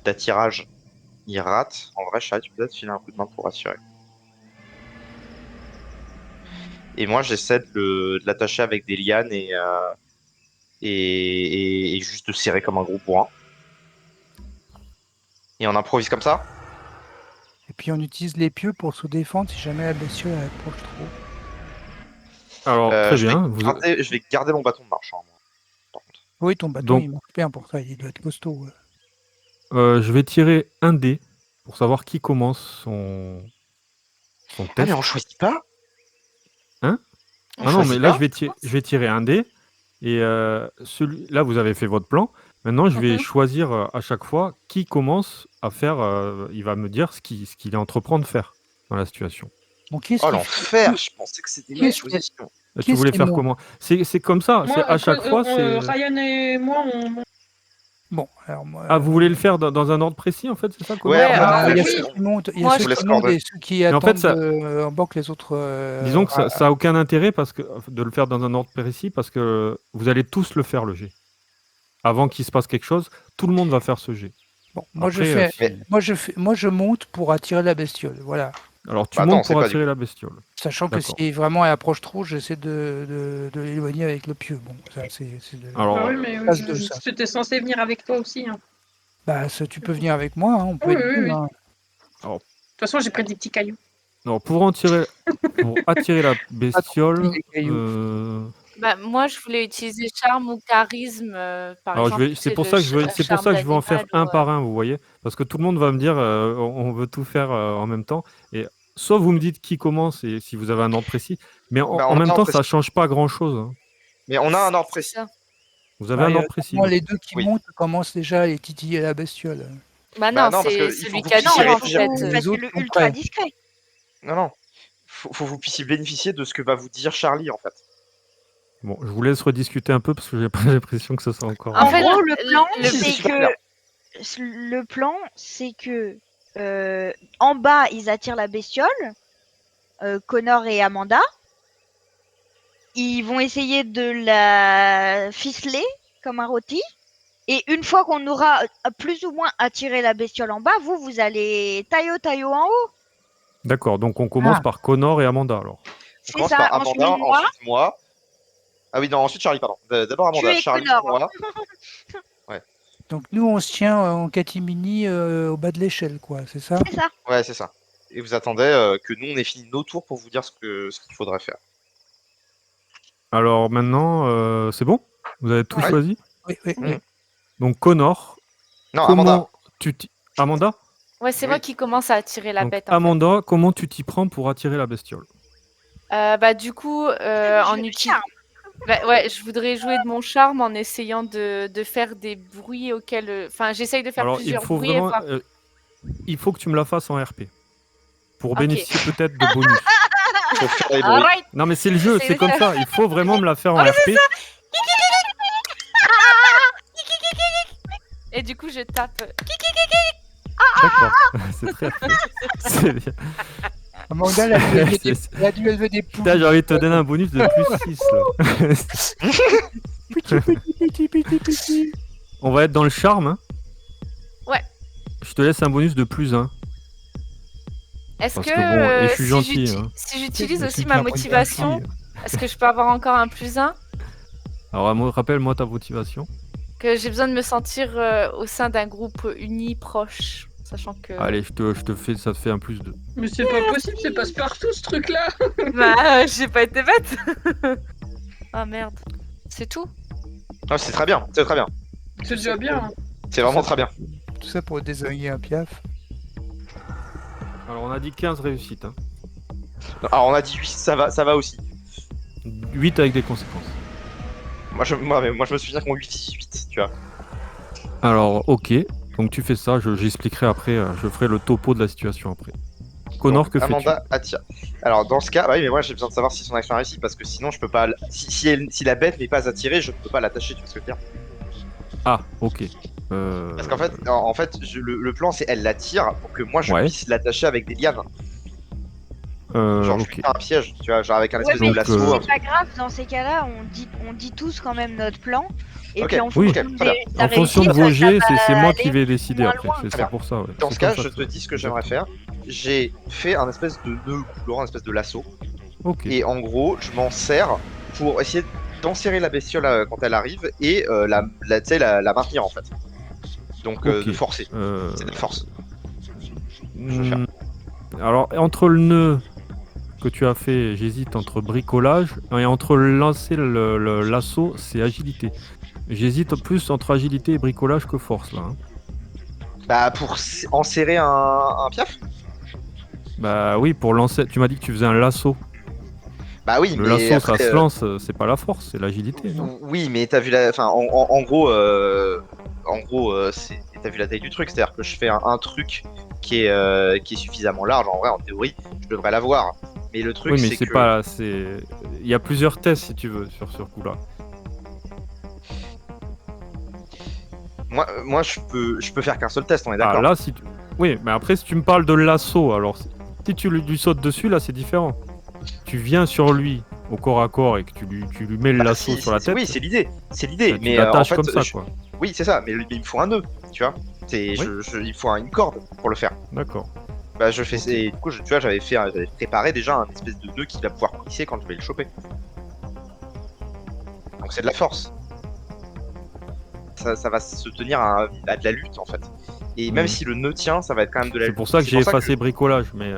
d'attirage il rate, en vrai, Charlie, tu peux peut-être filer un coup de main pour assurer. Et moi, j'essaie de l'attacher avec des lianes et juste de serrer comme un gros bourrin. Et on improvise comme ça. Et puis on utilise les pieux pour se défendre si jamais la bestiole elle approche trop. Alors très bien. Je vais garder mon bâton de marche, hein, moi, par contre. Oui, ton bâton Donc il marche bien pour ça, il doit être costaud. Ouais. je vais tirer un dé pour savoir qui commence son Ah, mais test. on choisit pas? Hein? On Ah non, mais choisit là pas? je vais tirer un dé et là vous avez fait votre plan. Maintenant je vais choisir à chaque fois qui commence à faire. Il va me dire ce qu'il entreprend de faire dans la situation. Bon, qui est-ce Oh, qui, l'enfer! Je pensais que c'était qui ma est-ce qui, position. qui Tu est-ce voulais qui faire monte? comment? C'est comme ça. C'est Moi, à chaque fois. C'est Ryan et moi, on. Bon, alors moi. ah vous voulez le faire dans un ordre précis en fait, c'est ça, Ouais, Connor? en Ouais, fait, Non, il y a je, ceux oui. qui montent, il y a Moi, ceux vous qui laisse montent coordonner. et ceux qui Mais en fait attendent ça. en bas que les autres. Disons que ça a aucun intérêt parce que de le faire dans un ordre précis parce que vous allez tous le faire le jet. Avant qu'il se passe quelque chose, tout le monde va faire ce jet. Bon, moi je Après, fais, Mais- moi je monte pour attirer la bestiole. Voilà. alors tu Bah attends, montes on sait pour pas du attirer coup. la bestiole. Sachant que D'accord. si vraiment elle approche trop, j'essaie de l'éloigner avec le pieu. Bon, ça c'est de Alors, Bah oui, mais phase 2 ça. j'étais censé venir avec toi aussi. Hein. Bah tu peux venir avec moi, hein, on peut Oui, être oui, deux. oui. Hein. De toute façon, j'ai pris des petits cailloux. pour attirer la Pas trop pris bestiole. les cailloux. Bah, moi, je voulais utiliser charme ou charisme, par Alors exemple, c'est c'est pour le ça que c'est pour charme ça que je vais en faire d'animal un ou par un, vous voyez, parce que tout le monde va me dire on veut tout faire en même temps et soit vous me dites qui commence et si vous avez un ordre précis, mais Bah, en on a un même ordre temps ça précis. change pas grand chose. Mais on a un ordre c'est précis. ça. Vous avez Bah, un ordre précis. normalement, les deux qui Oui. montent commencent déjà à les titiller la bestiole. Bah Bah non, non, parce c'est que il faut celui que vous qui puissiez attire, en réfléchir. fait. Les Faites autres le sont ultra prêts. discret. Non. Faut que vous puissiez bénéficier de ce que va vous dire Charlie, en fait. Bon, je vous laisse rediscuter un peu parce que j'ai pas l'impression que ce soit encore. En En fait, gros, le plan, le Si, c'est super que clair. en bas, ils attirent la bestiole, Connor et Amanda. Ils vont essayer de la ficeler comme un rôti. Et une fois qu'on aura plus ou moins attiré la bestiole en bas, vous allez taillot en haut. D'accord, donc on commence Ah. par Connor et Amanda alors. On C'est commence ça. par Amanda, Ensuite, moi, ensuite moi. Ah oui, non, ensuite Charlie, pardon. D'abord tu Amanda, es Charlie, Connor. moi. Donc nous, on se tient en catimini au bas de l'échelle, quoi, c'est ça? C'est ça. Ouais, c'est ça. Et vous attendez que nous, on ait fini nos tours pour vous dire ce qu'il faudrait faire. Alors maintenant, c'est bon? Vous avez tout Ouais. choisi? Oui, oui, Mhm. oui. Donc Connor, Non, comment Amanda. Amanda? Ouais, c'est Oui. moi qui commence à attirer la Donc bête. En fait. Amanda, comment tu t'y prends pour attirer la bestiole? Du coup, en utilisant. Ouais, je voudrais jouer de mon charme en essayant de faire des bruits auxquels. Enfin, j'essaye de faire Alors plusieurs bruits et voir. il faut que tu me la fasses en RP pour Ok. bénéficier peut-être de bonus. Faut faire les bruits. Alright. Non mais c'est le jeu, J'essaie c'est de comme faire- ça. Il faut vraiment me la faire en Ah, mais RP. Et du coup, je tape. D'accord, c'est très RP. C'est bien. Amanda, elle a dû élever des poules. Putain, j'ai envie de te donner un bonus de plus 6 là. Petit. On va être dans le charme. Hein. Ouais. Je te laisse un bonus de plus 1. Est-ce Parce que, que bon, et je suis si gentil, j'uti- hein. si j'utilise Je aussi suis ma un peu motivation, gentil. est-ce que je peux avoir encore un +1? Alors rappelle-moi ta motivation. Que j'ai besoin de me sentir au sein d'un groupe uni proche, sachant que. Allez, je te fais, ça te fait un plus 2. Mais c'est pas possible, c'est passe-partout ce truc-là. Bah, j'ai pas été bête. Ah merde. C'est tout? Ah, c'est très bien, c'est très bien. C'est déjà bien. hein. C'est vraiment très bien. Tout ça pour désinguer un piaf. Alors on a dit 15 réussites. Hein. Alors on a dit 8, ça va aussi. 8 avec des conséquences. Moi je me souviens qu'on 8, tu vois. Alors ok, donc tu fais ça, j'expliquerai après, je ferai le topo de la situation après. Connor, Donc, que fais-tu? Amanda attire. Alors dans ce cas, bah oui, mais moi j'ai besoin de savoir si son action a réussi parce que sinon je peux pas. Si la bête n'est pas attirée, je ne peux pas l'attacher, tu vois ce que je veux dire. Ah, ok. Parce qu'en fait, le plan c'est elle l'attire pour que moi je Ouais. puisse l'attacher avec des lianes. Genre je ok. lui fais un piège, tu vois, genre avec un Ouais, espèce mais de lasso. Donc, c'est pas grave, dans ces cas-là, on dit tous quand même notre plan. Et Ok, puis en oui, fonction, ok, très bien. de ta En fonction de réussite, vos ça jets, va c'est moi aller qui vais décider moins après. loin. C'est Très ça bien. pour ça. Ouais. Dans C'est ce cas, comme ça je que te dis ce que j'aimerais faire. J'ai fait un espèce de nœud coulant, un espèce de lasso. Ok. Et en gros, je m'en sers pour essayer d'enserrer la bestiole quand elle arrive et tu sais, la maintenir en fait. Donc Ok. de forcer. C'est de la force. Je vais faire. Alors, entre le nœud que tu as fait, j'hésite entre bricolage et entre lancer le lasso, c'est agilité. J'hésite plus entre agilité et bricolage que force là. Hein. Bah pour enserrer un piaf. Bah oui, pour lancer, tu m'as dit que tu faisais un lasso. Bah oui, Le mais lasso, après, ça se lance, c'est pas la force, c'est l'agilité, non? oui, mais t'as vu la. Enfin, en gros, t'as vu la taille du truc, c'est-à-dire que je fais un truc qui est suffisamment large. En vrai, en théorie, je devrais l'avoir. Mais le truc, Oui, mais c'est c'est que. pas, c'est, il y a plusieurs tests si tu veux sur ce coup-là. Moi, je peux faire qu'un seul test, on est d'accord. Ah là, si tu... Oui, mais après, si tu me parles de l'assaut, alors si tu lui sautes dessus, là, c'est différent. Tu viens sur lui au corps à corps et que tu lui mets le Bah, lasso si, sur la tête. Oui, c'est l'idée. C'est l'idée. Tu Mais l'attaches en fait, comme ça, quoi. oui, c'est ça. Mais il me faut un nœud, tu vois. Oui. Il faut une corde pour le faire. D'accord. Bah, je fais. Et du coup, tu vois, j'avais préparé déjà un espèce de nœud qui va pouvoir glisser quand je vais le choper. Donc c'est de la force. Ça va se tenir à de la lutte en fait. Et même si le nœud tient, ça va être quand même de la C'est lutte. pour ça que C'est j'ai pour ça effacé bricolage, mais.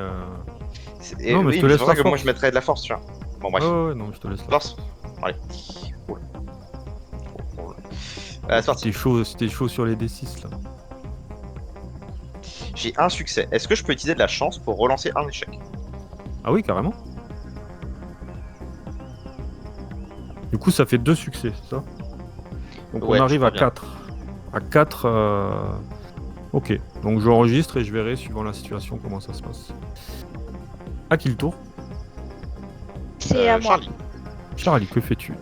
Non, mais je te c'est laisse pour ça la que moi force. je mettrais de la force, tu vois. Bon, bref. Ouais, non, je te laisse. Force. Allez. Cool. C'est parti. C'était chaud sur les D6 là. J'ai un succès. Est-ce que je peux utiliser de la chance pour relancer un échec? Ah oui, carrément. Du coup, ça fait 2 succès, c'est ça? Donc Ouais, on arrive je à crois bien. 4. À 4. Ok, donc j'enregistre et je verrai suivant la situation comment ça se passe. À qui le tour? C'est à moi. Charlie. Charlie, que fais-tu?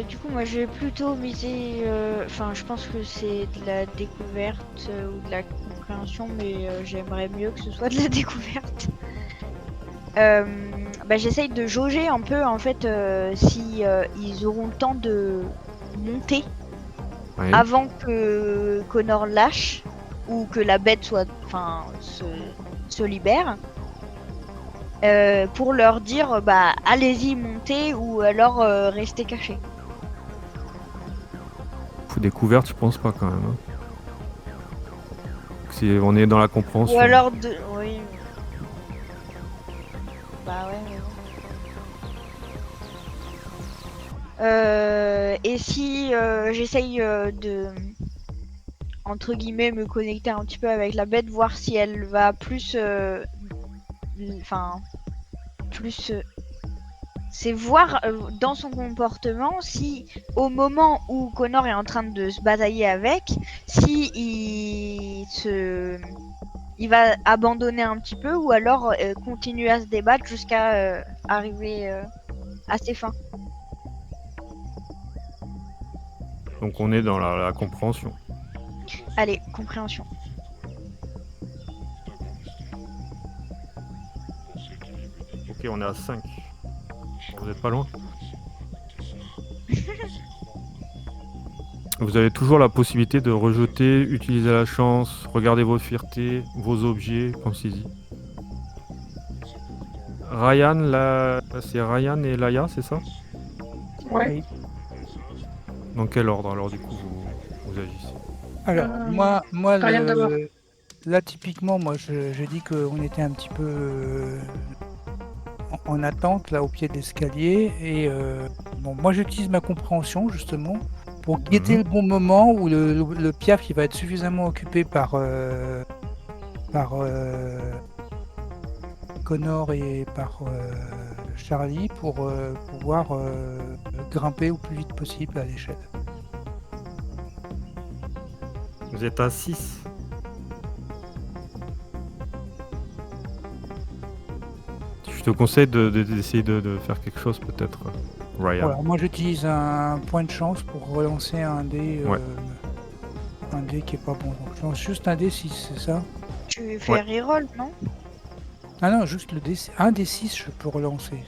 Du coup, moi, je vais plutôt miser. Enfin, je pense que c'est de la découverte ou de la compréhension, mais j'aimerais mieux que ce soit de la découverte. J'essaye de jauger un peu en fait si ils auront le temps de monter Ouais. avant que Connor lâche ou que la bête se libère, pour leur dire bah allez-y montez ou alors restez cachés. Découverte, je pense pas quand même. Hein. On est dans la compréhension. Ou alors de. Oui. Bah ouais, mais bon. Et si j'essaye de. Entre guillemets, me connecter un petit peu avec la bête, voir si elle va plus. Enfin. Plus. C'est voir dans son comportement si au moment où Connor est en train de se batailler avec, si il va abandonner un petit peu ou alors continuer à se débattre jusqu'à arriver à ses fins. Donc on est dans la compréhension. Allez, compréhension. Ok, on est à 5. Vous êtes pas loin. Vous avez toujours la possibilité de rejeter, utiliser la chance, regarder vos fiertés, vos objets, pensez-y. Ryan, c'est Ryan et Laïa, c'est ça? Ouais. Dans quel ordre alors du coup vous agissez? Alors, moi Ryan d'abord. là, typiquement, moi, je dis qu'on était un petit peu en attente, là, au pied de l'escalier. Et bon, moi, j'utilise ma compréhension, justement, pour guetter le bon moment où le piaf qui va être suffisamment occupé par Connor et par Charlie pour pouvoir grimper au plus vite possible à l'échelle. Vous êtes à 6. Je te conseille d'essayer de faire quelque chose peut-être, Ryan. Voilà, moi j'utilise un point de chance pour relancer un dé, un dé qui est pas bon. Donc je lance juste un D6, c'est ça? Tu fais reroll, non? Ah non, juste un D6 je peux relancer,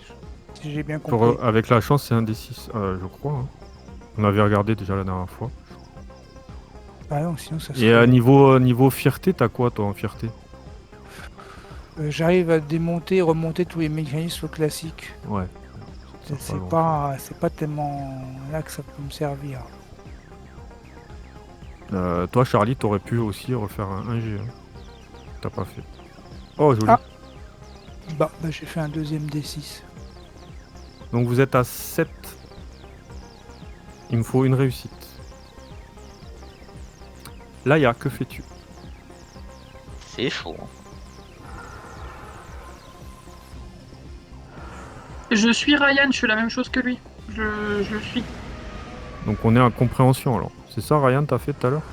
si j'ai bien compris. Avec la chance, c'est un des 6, je crois. Hein. On avait regardé déjà la dernière fois. Ah non, sinon ça Et serait... niveau fierté, t'as quoi toi en fierté? J'arrive à démonter, remonter tous les mécanismes classiques. Ouais. C'est pas tellement là que ça peut me servir. Toi, Charlie, t'aurais pu aussi refaire un G. Hein. T'as pas fait. Oh, joli. Ah. Bah j'ai fait un deuxième D6. Donc vous êtes à 7. Il me faut une réussite. Laïa, que fais-tu? C'est chaud. Hein. Je suis Ryan, je fais la même chose que lui. Je le suis. Donc on est en compréhension alors. C'est ça, Ryan, t'as fait tout à l'heure?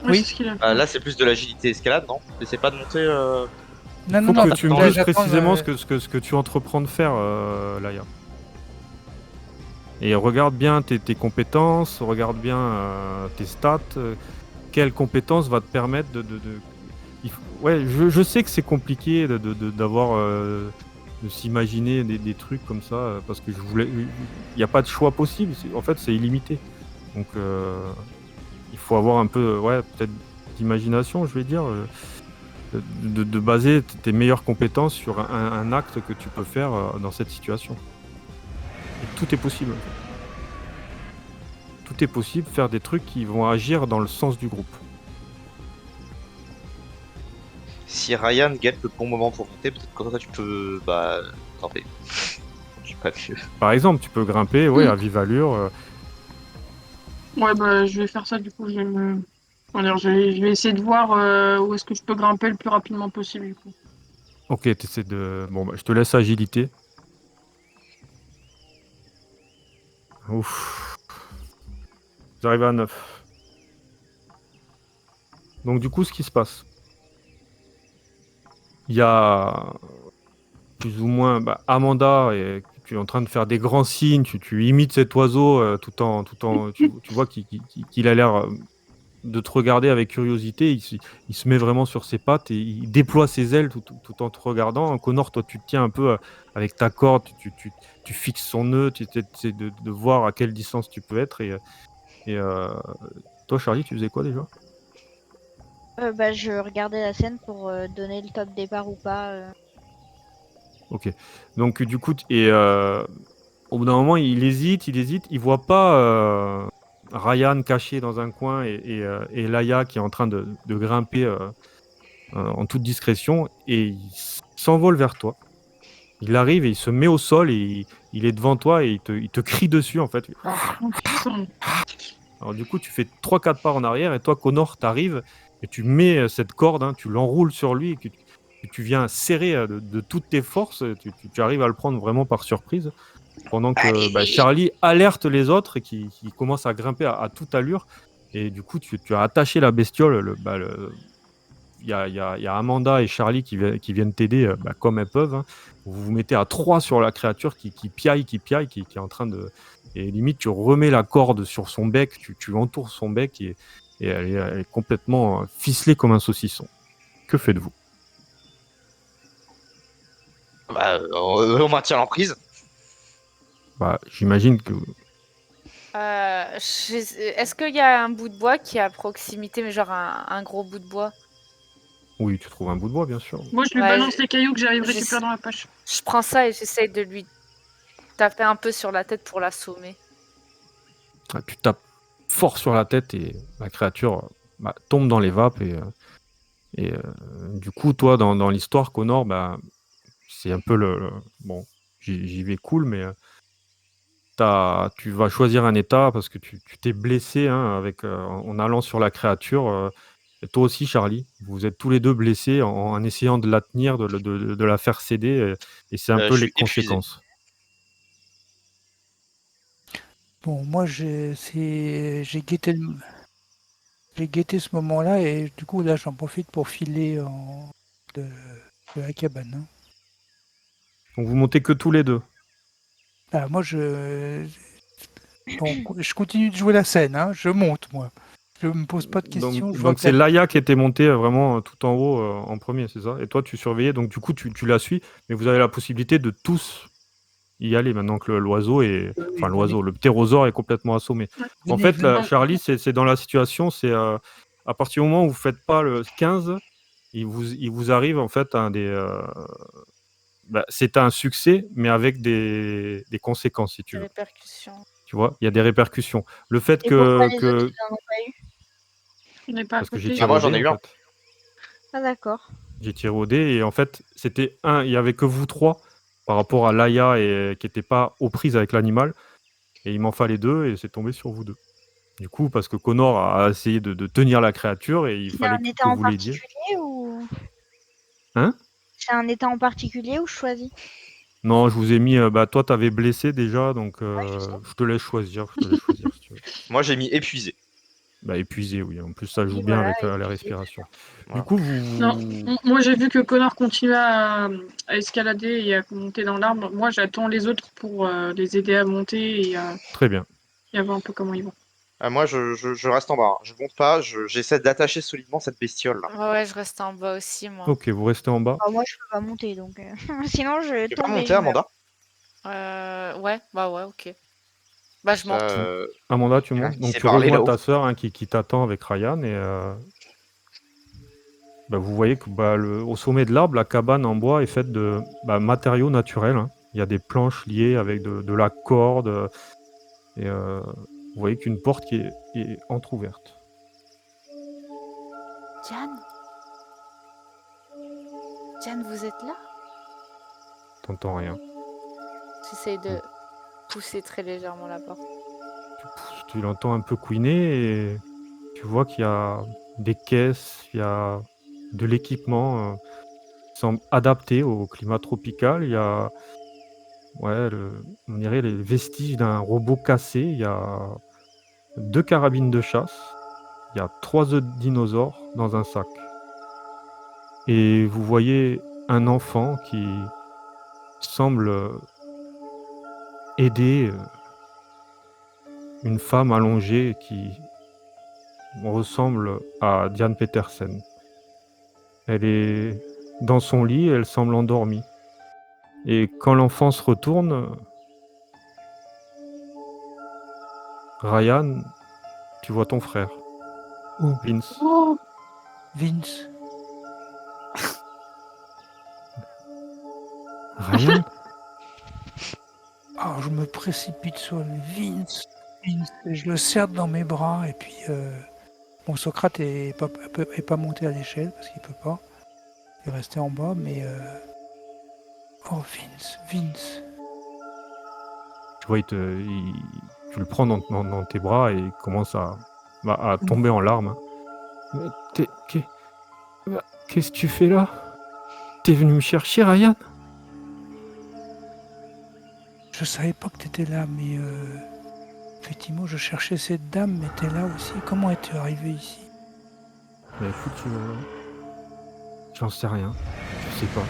Oui, Oui. c'est ce qu'il a. Là, c'est plus de l'agilité escalade, non? T'essaies pas de monter. Non, Faut non, que tu me dises précisément ce que tu entreprends de faire, Laïa. Et regarde bien tes compétences, regarde bien tes stats. Quelle compétence va te permettre Ouais, je sais que c'est compliqué d'avoir... de s'imaginer des trucs comme ça, parce que il n'y a pas de choix possible. En fait, c'est illimité. Donc, il faut avoir un peu, peut-être d'imagination, je vais dire. De baser tes meilleures compétences sur un acte que tu peux faire dans cette situation. Et tout est possible. Tout est possible, faire des trucs qui vont agir dans le sens du groupe. Si Ryan guette le bon moment pour monter, peut-être que toi tu peux grimper. Je suis pas vieux. Par exemple, tu peux grimper à vive allure. Ouais, bah je vais faire ça du coup. Je vais essayer de voir où est-ce que je peux grimper le plus rapidement possible du coup. Ok, t'essaies de... Bon, je te laisse agilité. Ouf. Vous arrivez à 9. Donc du coup, ce qui se passe, il y a plus ou moins Amanda, et tu es en train de faire des grands signes, tu imites cet oiseau tout en tu vois qu'il a l'air de te regarder avec curiosité. Il se met vraiment sur ses pattes et il déploie ses ailes tout en te regardant. Connor, toi, tu te tiens un peu avec ta corde, tu fixes son nœud, tu essaies de voir à quelle distance tu peux être. Et toi, Charlie, tu faisais quoi déjà? Bah, je regardais la scène pour donner le top départ ou pas. Ok. Donc, du coup, au bout d'un moment, il hésite, il voit pas Ryan caché dans un coin et Laia qui est en train de grimper en toute discrétion et il s'envole vers toi. Il arrive et il se met au sol et il est devant toi et il te crie dessus en fait. Oh, putain. Alors du coup, tu fais 3-4 pas en arrière et toi, Connor, t'arrives et tu mets cette corde, hein, tu l'enroules sur lui et tu viens serrer de toutes tes forces. Tu arrives à le prendre vraiment par surprise pendant que Allez. Charlie alerte les autres et qui commence à grimper à toute allure. Et du coup, tu as attaché la bestiole. Il y a Amanda et Charlie qui viennent t'aider comme elles peuvent, hein. Vous vous mettez à 3 sur la créature qui piaille, qui est en train de... Et limite, tu remets la corde sur son bec, tu entoures son bec et elle est complètement ficelée comme un saucisson. Que faites-vous? On maintient l'emprise. J'imagine que... Est-ce qu'il y a un bout de bois qui est à proximité, mais genre un gros bout de bois? Oui, tu trouves un bout de bois, bien sûr. Moi, je lui Ouais, balance les cailloux que j'arrive je- récupérer dans la poche. Je prends ça et j'essaye de lui taper un peu sur la tête pour l'assommer. Tu tapes fort sur la tête et la créature tombe dans les vapes. Et du coup, toi, dans l'histoire, Connor, c'est un peu bon, j'y vais cool, mais tu vas choisir un état parce que tu t'es blessé, hein, en allant sur la créature. Et toi aussi, Charlie, vous êtes tous les deux blessés en essayant de la tenir, de la faire céder, et c'est un peu Je les suis épuisé. conséquences. Bon, moi, j'ai guetté ce moment-là et du coup, là, j'en profite pour filer de, de la cabane, hein. Donc vous montez que tous les deux. Ah, moi, bon, je continue de jouer la scène, hein. Je monte, moi. Je me pose pas de questions. Je vois Donc que c'est Laia qui était montée vraiment tout en haut en premier, c'est ça? Et toi, tu surveillais, donc du coup, tu la suis, mais vous avez la possibilité de tous y aller maintenant que l'oiseau est... Enfin, l'oiseau, le ptérosaure est complètement assommé. En venez, fait, venez. Charlie, c'est dans la situation, c'est à partir du moment où vous faites pas le 15, il vous arrive en fait c'est un succès, mais avec des conséquences, si tu Des veux. répercussions. Tu vois, il y a des répercussions. Le fait Et pourquoi que, les autres, que... ils n'en ont pas eu? Il n'est pas à Parce que j'ai côté. tiré moi, au j'en dé, ai en eu un. fait. Ah, d'accord. J'ai tiré au dé et en fait, il y avait que vous trois par rapport à Laia et qui n'était pas aux prises avec l'animal. Et il m'en fallait 2 et c'est tombé sur vous deux. Du coup, parce que Connor a essayé de tenir la créature et il C'est fallait un état que en vous l'aidiez. particulier ou Hein? c'est un état en particulier ou je choisis? Non, je vous ai mis. Toi, t'avais blessé déjà, donc Je sais. je te laisse choisir. Si tu veux. Moi, j'ai mis épuisé. Épuisé, oui. En plus, ça joue Oui, bien voilà, avec la épuisé. respiration. Du Voilà. coup, Non, moi j'ai vu que Connor continuait à escalader et à monter dans l'arbre. Moi j'attends les autres pour les aider à monter Très bien. et à voir un peu comment ils vont. Moi, je reste en bas, hein. Je monte pas. J'essaie d'attacher solidement cette bestiole là. Ouais, je reste en bas aussi, moi. Ok, vous restez en bas. Ah, moi, je peux pas monter, donc sinon je Tu peux pas tombe et monter, je meurs. Amanda? Ouais, ok. Bah, je monte. Amanda, tu Quelqu'un montes. qui Donc sait tu parler rejoins là-haut. ta sœur, hein, qui t'attend avec Ryan et vous voyez que au sommet de l'arbre, la cabane en bois est faite de matériaux naturels, hein. Il y a des planches liées avec de la corde et vous voyez qu'une porte qui est entrouverte. Diane? Diane, vous êtes là? T'entends rien. J'essaye de pousser très légèrement la porte. Tu l'entends un peu couiner et tu vois qu'il y a des caisses, il y a de l'équipement qui semble adapté au climat tropical. Il y a on dirait les vestiges d'un robot cassé. Il y a 2 carabines de chasse. Il y a 3 œufs de dinosaures dans un sac. Et vous voyez un enfant qui semble aider une femme allongée qui ressemble à Diane Petersen. Elle est dans son lit et elle semble endormie. Et quand l'enfant se retourne, Ryan, tu vois ton frère, Oh, Vince. Oh, Vince. Ryan? Alors, je me précipite sur le Vince. Vince. Et je le serre dans mes bras. Et puis, bon, Socrate est pas monté à l'échelle parce qu'il peut pas. Il est resté en bas, mais. Oh, Vince, Vince. Tu vois, tu le prends dans tes bras et il commence à tomber en larmes. Hein. Mais qu'est-ce que tu fais là? T'es venu me chercher, Ryan? Je savais pas que t'étais là, mais effectivement, je cherchais cette dame, mais t'es là aussi. Comment es-tu arrivé ici? Bah écoute, j'en sais rien. Je sais pas.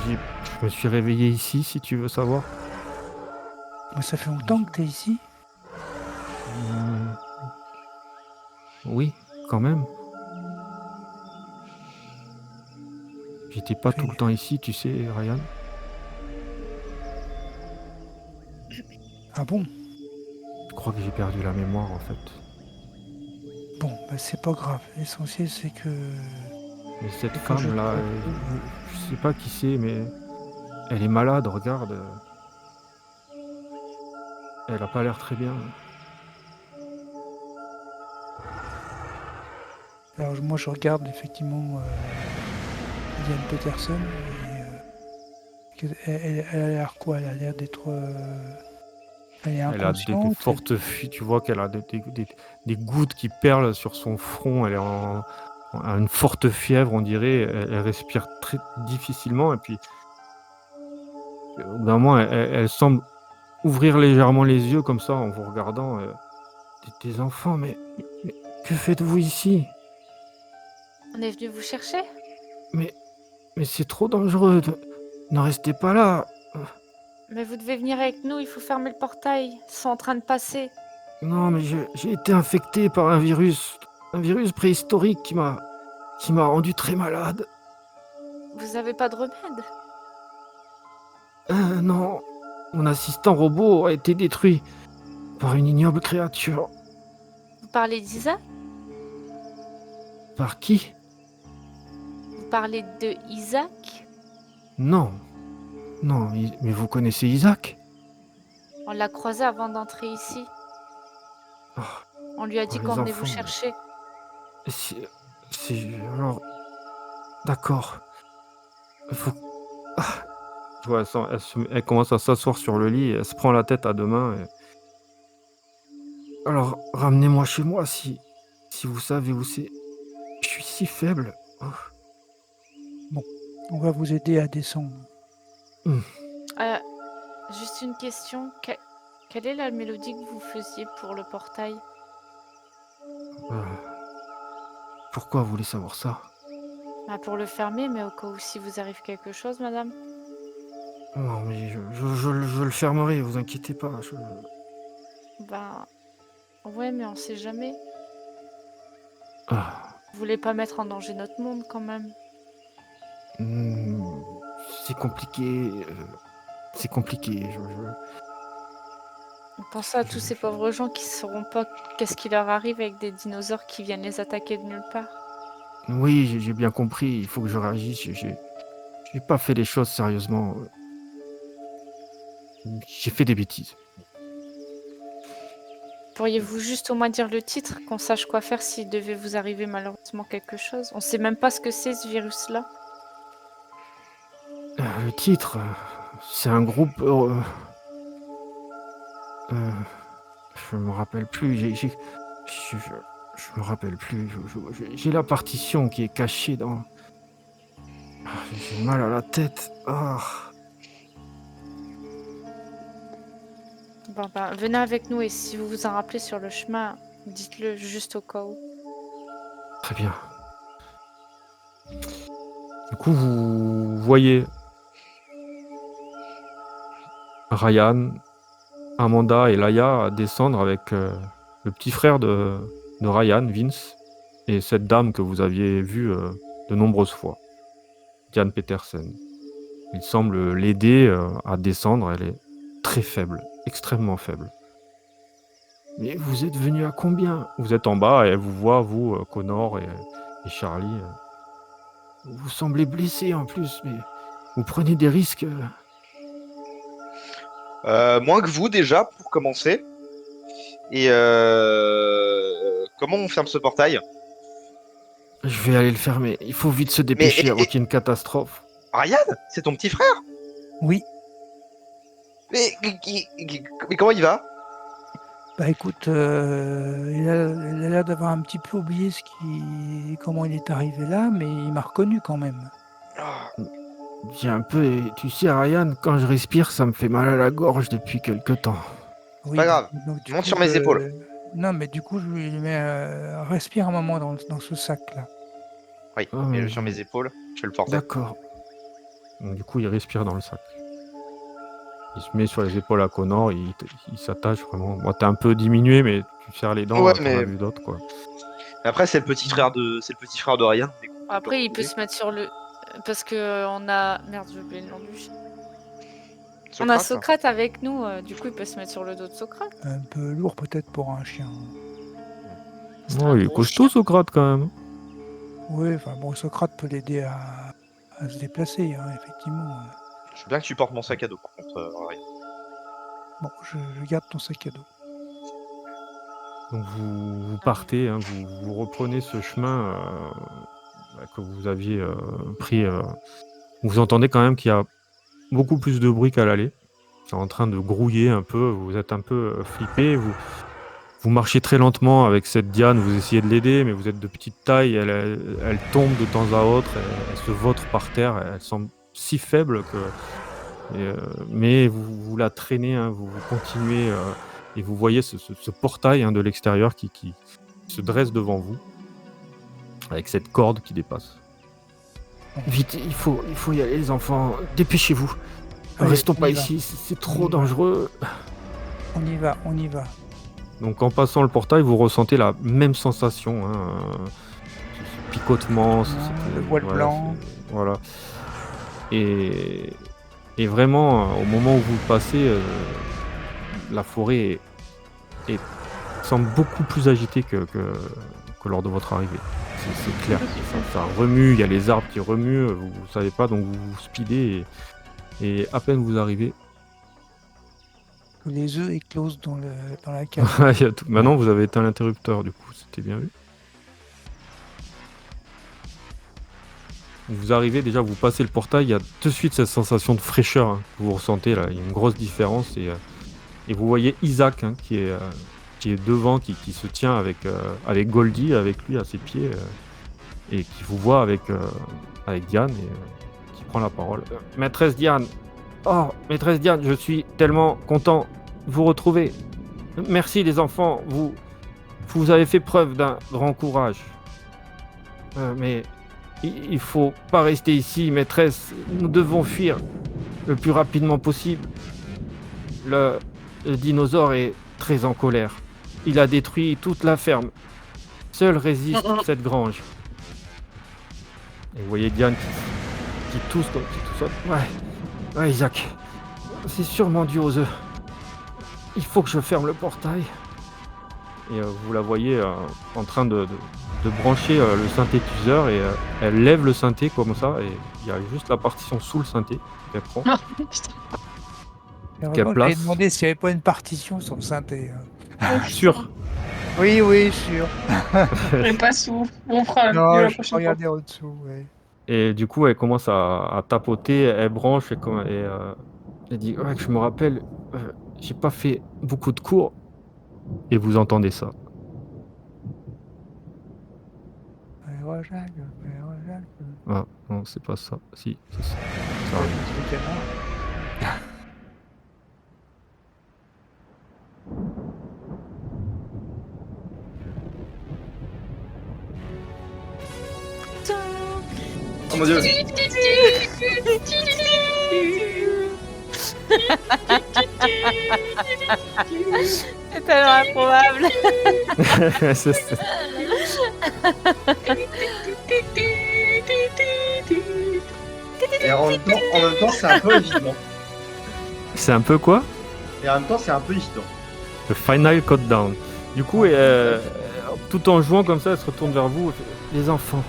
Je me suis réveillé ici, si tu veux savoir. Mais ça fait longtemps que t'es ici. Oui, quand même. J'étais pas tout le temps ici, tu sais, Ryan. Ah bon? Je crois que j'ai perdu la mémoire, en fait. Bon, bah c'est pas grave. L'essentiel, c'est que. Mais cette que je femme-là, te- je sais pas qui c'est, mais elle est malade, regarde. Elle a pas l'air très bien. Alors, moi, je regarde effectivement Diane Peterson. Elle a l'air quoi? Elle a l'air d'être. Elle est Elle a des inconsciente. fortes fuites, tu vois qu'elle a des gouttes qui perlent sur son front. Elle est a une forte fièvre, on dirait. Elle respire très difficilement. Et puis, au bout d'un moment, elle semble ouvrir légèrement les yeux comme ça en vous regardant. Des enfants, mais que faites-vous ici? On est venu vous chercher? Mais c'est trop dangereux. Ne restez pas là. Mais vous devez venir avec nous, il faut fermer le portail. Ils sont en train de passer. Non, mais j'ai été infecté par un virus préhistorique qui m'a rendu très malade. Vous avez pas de remède? Non, mon assistant robot a été détruit par une ignoble créature. Vous parlez d'Isaac? Par qui? Vous parlez de Isaac? Non, mais vous connaissez Isaac? On l'a croisé avant d'entrer ici. Oh, On lui a dit les qu'on venait vous enfants. chercher. Alors, d'accord. Faut... Ah. Je vois, elle commence à s'asseoir sur le lit, elle se prend la tête à deux mains. Alors, ramenez-moi chez moi si vous savez où c'est. Je suis si faible. Oh. On va vous aider à descendre. Juste une question. Quelle est la mélodie que vous faisiez pour le portail? Pourquoi vous voulez savoir ça? Bah, pour le fermer, mais au cas où si vous arrive quelque chose, madame. Non, mais je le fermerai, vous inquiétez pas. Ben, ouais, mais on sait jamais. Ah. Vous voulez pas mettre en danger notre monde quand même. C'est compliqué. C'est compliqué. Pensez à tous ces pauvres gens qui sauront pas qu'est-ce qui leur arrive avec des dinosaures qui viennent les attaquer de nulle part. Oui, j'ai bien compris. Il faut que je réagisse. J'ai pas fait les choses sérieusement. J'ai fait des bêtises. Pourriez-vous juste au moins dire le titre, qu'on sache quoi faire s'il devait vous arriver malheureusement quelque chose? On sait même pas ce que c'est ce virus-là. Le titre, c'est un groupe. Je me rappelle plus. Je me rappelle plus. J'ai la partition qui est cachée dans. J'ai mal à la tête. Bon, ben, venez avec nous et si vous vous en rappelez sur le chemin, dites-le juste au cas où. Très bien. Du coup, vous voyez Ryan, Amanda et Laia descendre avec le petit frère de Ryan, Vince, et cette dame que vous aviez vue de nombreuses fois, Diane Peterson. Il semble l'aider à descendre, elle est très faible, extrêmement faible. Mais vous êtes venu à combien? Vous êtes en bas et elle vous voit, vous, Connor et Charlie. Vous semblez blessé en plus, mais vous prenez des risques. Moins que vous déjà, pour commencer. Et comment on ferme ce portail? Je vais aller le fermer. Il faut vite se dépêcher avant qu'il y ait une catastrophe. Ryan, c'est ton petit frère? Oui. Mais comment il va? Bah écoute, il a l'air d'avoir un petit peu oublié comment il est arrivé là, mais il m'a reconnu quand même. Ah, J'ai un peu... Tu sais, Ryan, quand je respire, ça me fait mal à la gorge depuis quelque temps. Oui, pas grave. donc, du Monte coup, sur mes épaules. Non, mais du coup, je lui mets respire un moment dans ce sac-là. Oui, Ah, mets-le mais- sur mes épaules, je vais le porter. D'accord. Donc, du coup, il respire dans le sac. Il se met sur les épaules à Connor, il s'attache vraiment. Moi, t'es un peu diminué, mais tu serres les dents, Ouais, t'en mais- as vu d'autres, quoi. Après, c'est le petit frère de Ryan. Après, il peut se mettre sur le. Parce que on a. Merde, j'ai oublié le nom du chien. On a Socrate avec nous, du coup, il peut se mettre sur le dos de Socrate. Un peu lourd peut-être pour un chien. C'est Oh, un il est gros costaud, chien. Socrate, quand même. Oui, enfin bon, Socrate peut l'aider à se déplacer, hein, effectivement. Je veux bien que tu portes mon sac à dos, par contre, Ryan. Bon, je garde ton sac à dos. Donc vous partez, hein, vous reprenez ce chemin que vous aviez pris. Vous entendez quand même qu'il y a beaucoup plus de bruit qu'à l'aller. C'est en train de grouiller un peu, vous êtes un peu flippé. Vous marchez très lentement avec cette Diane, vous essayez de l'aider, mais vous êtes de petite taille, elle tombe de temps à autre, elle se vautre par terre, elle semble si faible que... mais vous la traînez, hein, vous continuez, et vous voyez ce portail, hein, de l'extérieur qui se dresse devant vous, avec cette corde qui dépasse. Vite, il faut y aller les enfants, dépêchez-vous. Allez, Restons on pas y va. ici, c'est On trop y va. dangereux. On y va, on y va. Donc en passant le portail, vous ressentez la même sensation, hein, ce picotement, Le voile blanc. voilà. Et vraiment, au moment où vous le passez, la forêt semble beaucoup plus agitée que lors de votre arrivée. C'est clair, ça remue, il y a les arbres qui remuent, vous savez pas, donc vous speedez et à peine vous arrivez. Que les œufs éclosent dans la cave. Il y a tout. Maintenant, vous avez éteint l'interrupteur, du coup, c'était bien vu. Vous arrivez, déjà, vous passez le portail, il y a tout de suite cette sensation de fraîcheur, hein, que vous ressentez là. Il y a une grosse différence et vous voyez Isaac, hein, qui est devant, qui se tient avec Goldie, avec lui à ses pieds, et qui vous voit avec Diane et qui prend la parole. Maîtresse Diane, oh, maîtresse Diane, je suis tellement content de vous retrouver. Merci les enfants, vous avez fait preuve d'un grand courage. Mais il faut pas rester ici, maîtresse. Nous devons fuir le plus rapidement possible. Le dinosaure est très en colère. Il a détruit toute la ferme. Seule résiste cette grange. Et vous voyez Diane qui tousse comme qui tousse. Ouais, Isaac. C'est sûrement dû aux œufs. Il faut que je ferme le portail. Et vous la voyez en train de brancher le synthétiseur et elle lève le synthé comme ça et il y a juste la partition sous le synthé qu'elle prend. J'avais Quelle place demandé s'il n'y avait pas une partition sur le synthé. Sûr. Oui, sûr. Mais pas sous. On fera mieux Non, la je prochaine fois. regardais en dessous. Ouais. Et du coup elle commence à tapoter, elle branche et elle dit ouais, que je me rappelle, j'ai pas fait beaucoup de cours. Et vous entendez ça. Ah non, c'est pas ça. Si, c'est ça. Ça arrive. Oh mon dieu. C'est tellement improbable. C'est ça. Et en même temps, c'est un peu évident. C'est un peu quoi? Et en même temps, c'est un peu évident. Le final countdown. Du coup, tout en jouant comme ça, elle se retourne vers vous. Elle fait, les enfants,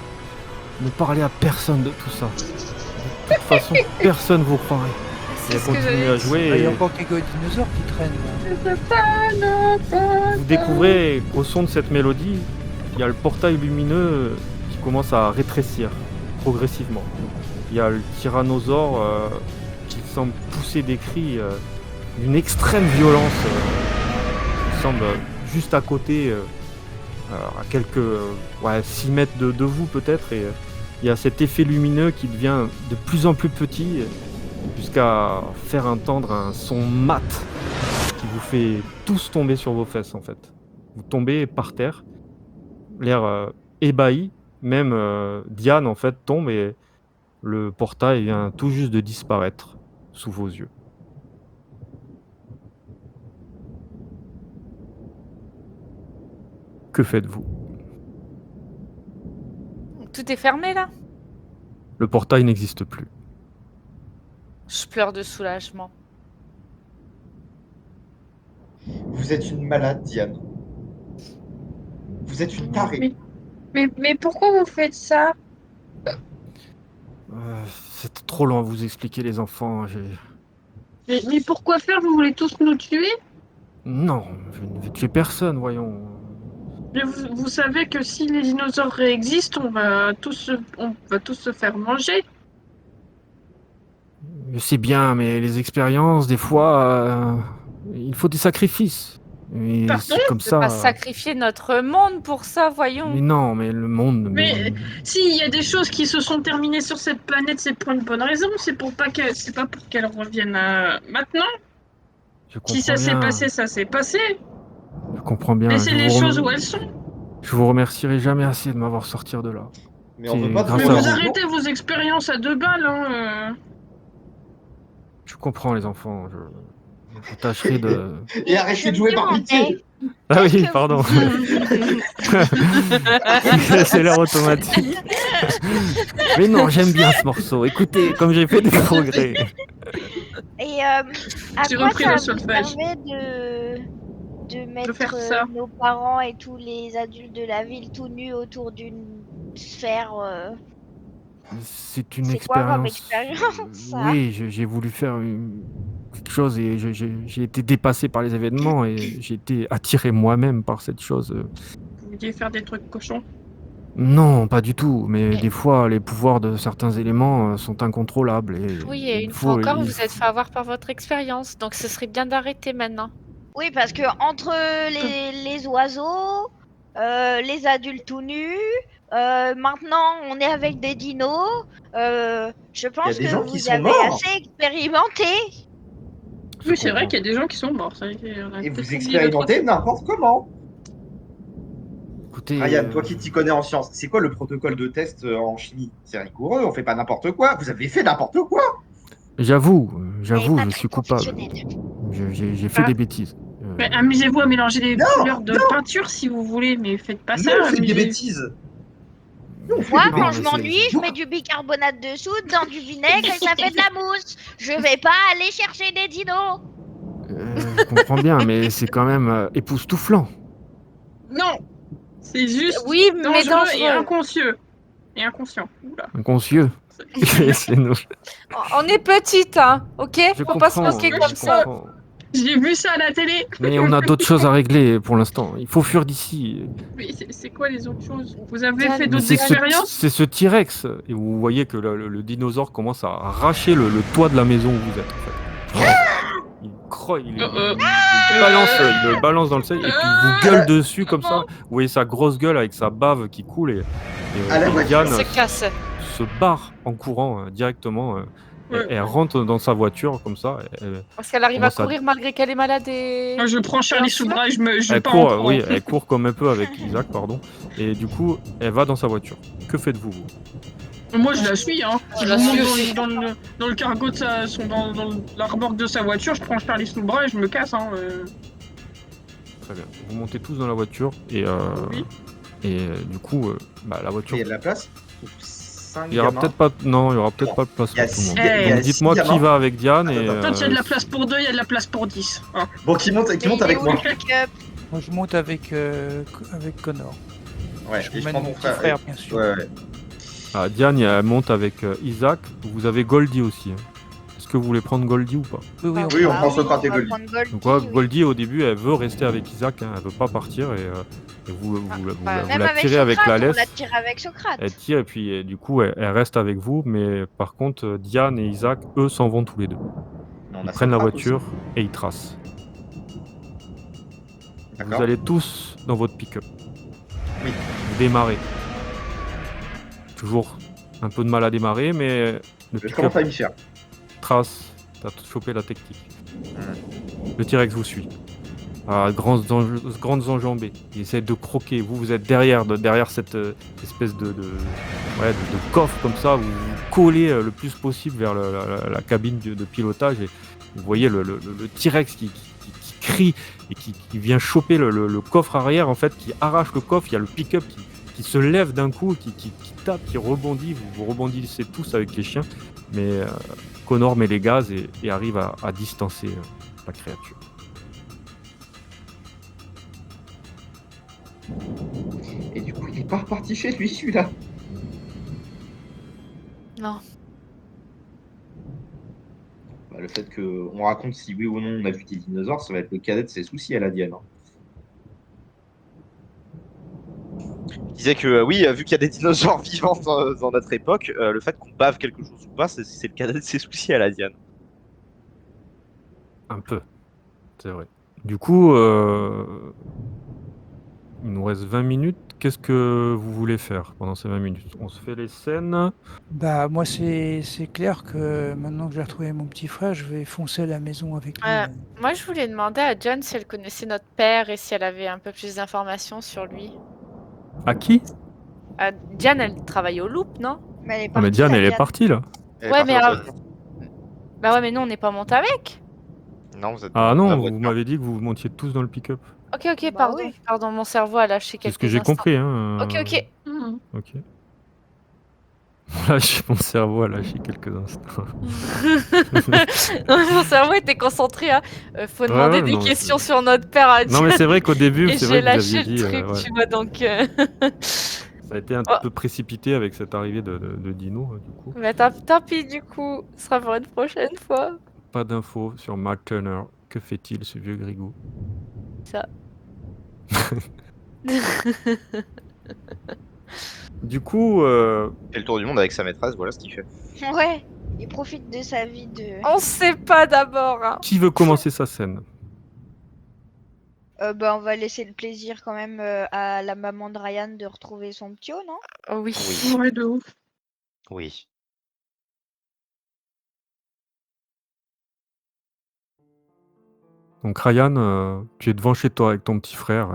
ne parlez à personne de tout ça. De toute façon, personne vous croirait. Et C'est elle ce que continue j'allais à dire. jouer. Il y a Et encore quelques dinosaures qui traînent là. vous découvrez qu'au son de cette mélodie, il y a le portail lumineux qui commence à rétrécir progressivement. Il y a le tyrannosaure qui semble pousser des cris d'une extrême violence. Il semble juste à côté, à quelques 6 mètres de vous peut-être. Et il y a cet effet lumineux qui devient de plus en plus petit jusqu'à faire entendre un son mat qui vous fait tous tomber sur vos fesses en fait. Vous tombez par terre, l'air ébahi, même Diane en fait tombe et le portail vient tout juste de disparaître sous vos yeux. Que faites-vous? Tout est fermé là? Le portail n'existe plus. Je pleure de soulagement. Vous êtes une malade, Diane. Vous êtes une tarée. Mais pourquoi vous faites ça? C'est trop long à vous expliquer les enfants. Mais pourquoi faire? Vous voulez tous nous tuer? Non, je ne vais tuer personne, voyons. Mais vous savez que si les dinosaures réexistent, on va tous se faire manger. Je sais bien, mais les expériences, des fois, il faut des sacrifices. Et Pardon? c'est comme On peut ça. pas sacrifier notre monde pour ça, voyons. Mais non, mais le monde. Mais s'il y a des choses qui se sont terminées sur cette planète, c'est pour une bonne raison. C'est pas pour qu'elles reviennent maintenant. Je comprends Si ça s'est bien. passé, ça s'est passé. Je comprends bien. Laissez Je les vous choses où elles sont. Je vous remercierai jamais assez de m'avoir sorti de là. Mais on veut pas grâce Mais à vous vous. arrêtez vos expériences à 2 balles, hein. Je comprends les enfants. Je tâcherai de. Et arrêtez de jouer par pitié. Ah oui, Qu'est-ce que pardon. C'est l'air automatique. Mais non, j'aime bien ce morceau. Écoutez, comme j'ai fait des progrès. Et à J'ai quoi repris ça le vous solfège. permet de mettre faire ça. nos parents et tous les adultes de la ville tout nus autour d'une sphère C'est une C'est quoi comme expérience. expérience, ça? Oui, j'ai voulu faire quelque chose et j'ai été dépassé par les événements et j'ai été attiré moi-même par cette chose. Vous vouliez faire des trucs cochons. Non, pas du tout, mais des fois, les pouvoirs de certains éléments sont incontrôlables. Et Oui, et il une fois faut- encore, il vous êtes fait avoir par votre expérience, donc ce serait bien d'arrêter maintenant. Oui, parce que entre les oiseaux, les adultes tout nus, maintenant on est avec des dinos, je pense des que gens qui vous sont avez morts. assez expérimenté. Je Oui, c'est vrai comprends. qu'il y a des gens qui sont morts. Ça, on a Et peut-être vous oublié expérimentez n'importe comment. Écoutez, Ryan, toi qui t'y connais en sciences, c'est quoi le protocole de test en chimie? C'est rigoureux, on fait pas n'importe quoi. Vous avez fait n'importe quoi. j'avoue, Mais je pas très suis coupable. professionnel. J'ai fait Ah. des bêtises. Mais amusez-vous à mélanger des Non, couleurs de peinture si vous voulez, mais faites pas ça. Nous, on fait des amusez- bêtises. Nous, on fait Moi, des quand Non, bêtises. je mais c'est- m'ennuie, je mets du bicarbonate de soude dans du vinaigre et ça fait de la mousse. Je vais pas aller chercher des dinos. Je comprends bien, mais c'est quand même époustouflant. Non, c'est juste Oui, mais dangereux et dangereux. inconscient. Et inconscient. Oula. Inconscient. C'est nous. On est petite, hein, ok? Je Faut pas se comprends, moquer je comme ça. comprends. J'ai vu ça à la télé. Mais on a d'autres choses à régler pour l'instant. Il faut fuir d'ici. Mais c'est quoi les autres choses? Vous avez Diane, fait Mais d'autres c'est expériences? ce T-Rex. Et vous voyez que le dinosaure commence à arracher le toit de la maison où vous êtes. En fait. Il il le balance dans le sel et puis il vous gueule dessus comme ça. Vous voyez sa grosse gueule avec sa bave qui coule et À la voiture. Diane Se casse. se barre en courant directement. Ouais. Elle rentre dans sa voiture comme ça. Parce qu'elle arrive à Comment ça- courir malgré qu'elle est malade et... Moi, je prends Charlie sous le bras et je Elle pars en court, courant. oui, elle court comme un peu avec Isaac, pardon. Et du coup, elle va dans sa voiture. Que faites-vous, vous? Moi, je la suis, hein. Je Je la monte suis aussi. dans le cargo de dans la remorque de sa voiture, je prends Charlie sous le bras et je me casse, hein. Très bien. Vous montez tous dans la voiture et Oui. du coup, la Il voiture y a de la place. 5 Il y aura gamins. peut-être pas. Non, il y aura peut-être pas de place Il y a pour tout le six- monde. il y a Donc six dites-moi qui gamins. va avec Diane et. Attends, Quand il y a de la place pour 2, il y a de la place pour 10. Hein. Bon, qui monte Mais il est avec où moi. le pick-up? Moi, je monte avec Connor. Ouais, Je et je emmène prends mon mon petit frère. frère, bien sûr. Ouais. Ah, Diane, elle monte avec Isaac. Vous avez Goldie aussi. Hein. Est-ce que vous voulez prendre Goldie ou pas? Oui, Oui, on Ah prend oui, Socrate et on va Goldie. prendre Goldie, Donc voilà, oui. Goldie au début, elle veut rester avec Isaac. Hein. Elle veut pas partir et vous bah, Même la avec tirez avec la Socrate, on laisse. la tire avec Socrate. Elle tire et puis du coup, elle reste avec vous. Mais par contre, Diane et Isaac, eux, s'en vont tous les deux. Mais on Ils a prennent la Socrate voiture aussi. et ils tracent. D'accord. Vous allez tous dans votre pick-up. Oui. Vous démarrez. Toujours un peu de mal à démarrer, mais le Je pick-up commence à m'y faire. trace. T'as chopé la technique. Le T-Rex vous suit. Grandes enjambées. Il essaie de croquer. Vous êtes derrière cette espèce de coffre comme ça. Vous vous collez le plus possible vers la cabine de pilotage. Et vous voyez le T-Rex qui crie et qui vient choper le coffre arrière, en fait, qui arrache le coffre. Il y a le pick-up qui se lève d'un coup, qui tape, qui rebondit. Vous rebondissez tous avec les chiens. Mais Connor met les gaz et arrive à distancer la créature. Et du coup, il est pas reparti chez lui, celui-là. Non. Bah, le fait qu'on raconte si oui ou non on a vu des dinosaures, ça va être le cadet de ses soucis à la Diane. Hein. Je disais que oui, vu qu'il y a des dinosaures vivants dans notre époque, le fait qu'on bave quelque chose ou pas, c'est le cadet de ses soucis à la Diane. Un peu, c'est vrai. Du coup, il nous reste 20 minutes. Qu'est-ce que vous voulez faire pendant ces 20 minutes? On se fait les scènes. Bah, moi, c'est clair que maintenant que j'ai retrouvé mon petit frère, je vais foncer à la maison avec lui. Moi, je voulais demander à John si elle connaissait notre père et si elle avait un peu plus d'informations sur lui. À qui? Diane, elle travaille au Loop, non? Mais elle est Ah, mais partie, Diane, la elle est Diane. partie là. Elle est Ouais, partie mais dans sa alors- voiture. Bah ouais, mais nous, on n'est pas monté avec. Non, vous êtes Ah dans la non, voiture. vous m'avez dit que vous montiez tous dans le pick-up. Ok, Bah pardon. oui. Pardon, mon cerveau a lâché C'est quelques ce que j'ai instants. compris. Hein. Ok. Mhm. Ok. Mon cerveau a lâché quelques instants. Non, mais mon cerveau était concentré à faut demander ouais, des non, mais questions c'est- sur notre père à Non, mais c'est vrai qu'au début, Et c'est j'ai vrai que vous lâché aviez le dit. truc, Ouais. tu vois, donc... Ça a été un Oh. peu précipité avec cette arrivée de Dino, du coup. Mais tant pis, du coup. Ce sera pour une prochaine fois. Pas d'infos sur Mark Turner. Que fait-il, ce vieux grigou? Ça. Du coup, Il fait le tour du monde avec sa maîtresse, voilà ce qu'il fait. Ouais, il profite de sa vie de. On sait pas d'abord, hein. qui veut commencer sa scène? Bah, on va laisser le plaisir quand même à la maman de Ryan de retrouver son ptio, non? Oh oui. Oui. Ouais, de ouf. Oui. Donc Ryan, tu es devant chez toi avec ton petit frère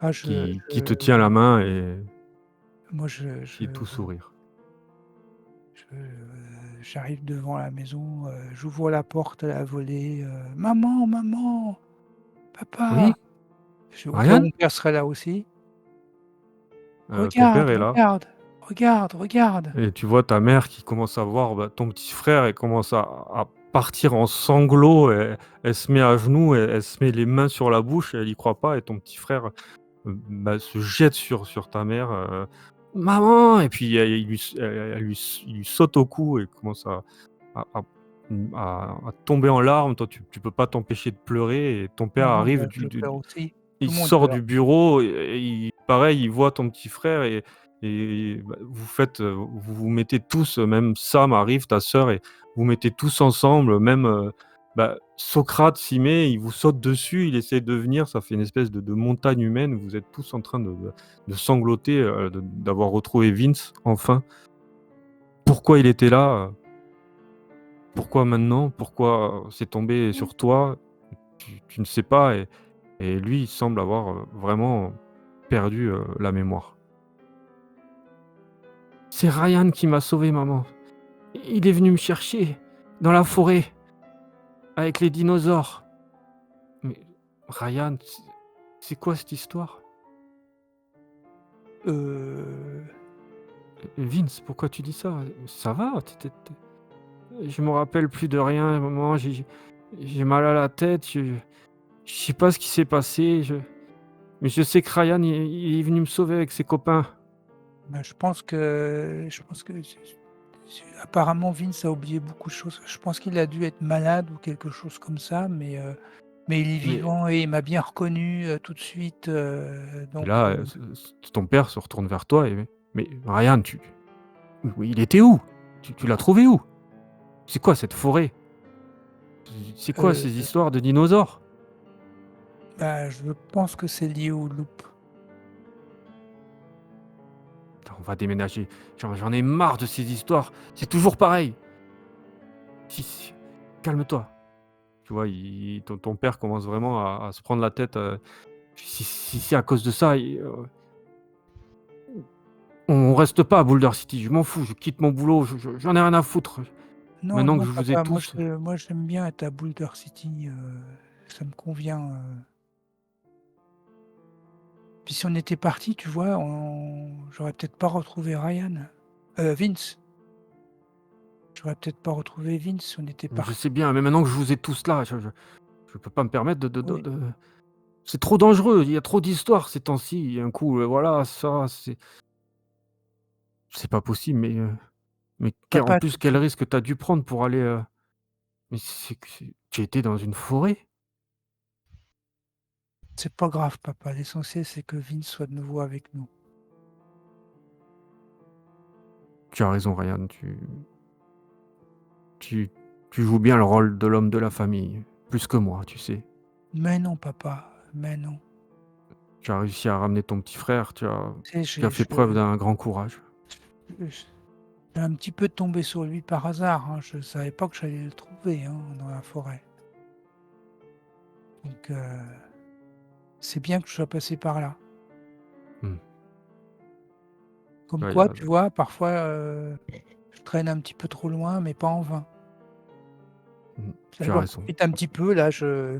Ah, qui te tient la main et Moi, qui est tout sourire. j'arrive devant la maison, j'ouvre la porte à la volée. Maman, maman, papa. Oui, Au cas où Ryan? mon père serait là aussi. Ton Regarde, père est là. regarde, regarde, regarde. Et tu vois ta mère qui commence à voir ton petit frère et commence à partir en sanglots. Elle se met à genoux, elle se met les mains sur la bouche, elle y croit pas. Et ton petit frère se jette sur ta mère. Maman! Et puis il lui saute au cou et commence à tomber en larmes. Toi, tu peux pas t'empêcher de pleurer. Et ton père Non, arrive, bah, je pleure aussi. il Tout le monde sort pleure. du bureau et pareil, il voit ton petit frère et vous vous mettez tous, même Sam arrive, ta sœur, et vous mettez tous ensemble, même Socrate s'y met, il vous saute dessus, il essaie de venir, ça fait une espèce de montagne humaine, vous êtes tous en train de sangloter, d'avoir retrouvé Vince, enfin. Pourquoi il était là? Pourquoi maintenant? Pourquoi c'est tombé sur toi? Tu ne sais pas, et lui, il semble avoir vraiment perdu la mémoire. C'est Ryan qui m'a sauvé, maman. Il est venu me chercher dans la forêt avec les dinosaures. Mais Ryan, c'est quoi cette histoire? Vince, pourquoi tu dis ça? Ça va? Je me rappelle plus de rien, maman. J'ai mal à la tête. Je sais pas ce qui s'est passé. Mais je sais que Ryan, il est venu me sauver avec ses copains. Bah, je pense que apparemment Vince a oublié beaucoup de choses. Je pense qu'il a dû être malade ou quelque chose comme ça, mais il est Mais vivant et il m'a bien reconnu tout de suite. et Donc, là, ton père se retourne vers toi mais Ryan, il était où? Tu l'as trouvé où? C'est quoi cette forêt? C'est quoi euh, ces histoires de dinosaures? je pense que c'est lié au loup. Putain, on va déménager. J'en ai marre de ces histoires. C'est toujours pareil. Calme-toi. Tu vois, ton père commence vraiment à se prendre la tête. Si c'est à cause de ça, on reste pas à Boulder City. Je m'en fous. Je quitte mon boulot. J'en ai rien à foutre. Non, Maintenant que non, je vous ai papa, tous. moi j'aime bien être à Boulder City. Ça me convient. Puis si on était parti, tu vois, j'aurais peut-être pas retrouvé Ryan. Vince. J'aurais peut-être pas retrouvé Vince si on était Je parti. sais bien, mais maintenant que je vous ai tous là, je peux pas me permettre Oui. C'est trop dangereux. Il y a trop d'histoires ces temps-ci. Un coup, voilà, ça, c'est pas possible. Mais en Papa, plus, quel risque t'as dû prendre pour aller. Mais tu étais dans une forêt? c'est pas grave, papa. L'essentiel, c'est que Vince soit de nouveau avec nous. Tu as raison, Ryan. Tu joues bien le rôle de l'homme de la famille. Plus que moi, tu sais. Mais non, papa. Mais non. Tu as réussi à ramener ton petit frère. Tu Tu sais, as fait preuve d'un grand courage. j'ai un petit peu tombé sur lui par hasard. Hein. Je savais pas que j'allais le trouver dans la forêt. Donc, c'est bien que je sois passé par là. Hmm. Comme Ouais, quoi, tu vois, parfois, je traîne un petit peu trop loin, mais pas en vain. Tu as J'en raison. profite un petit peu, là, je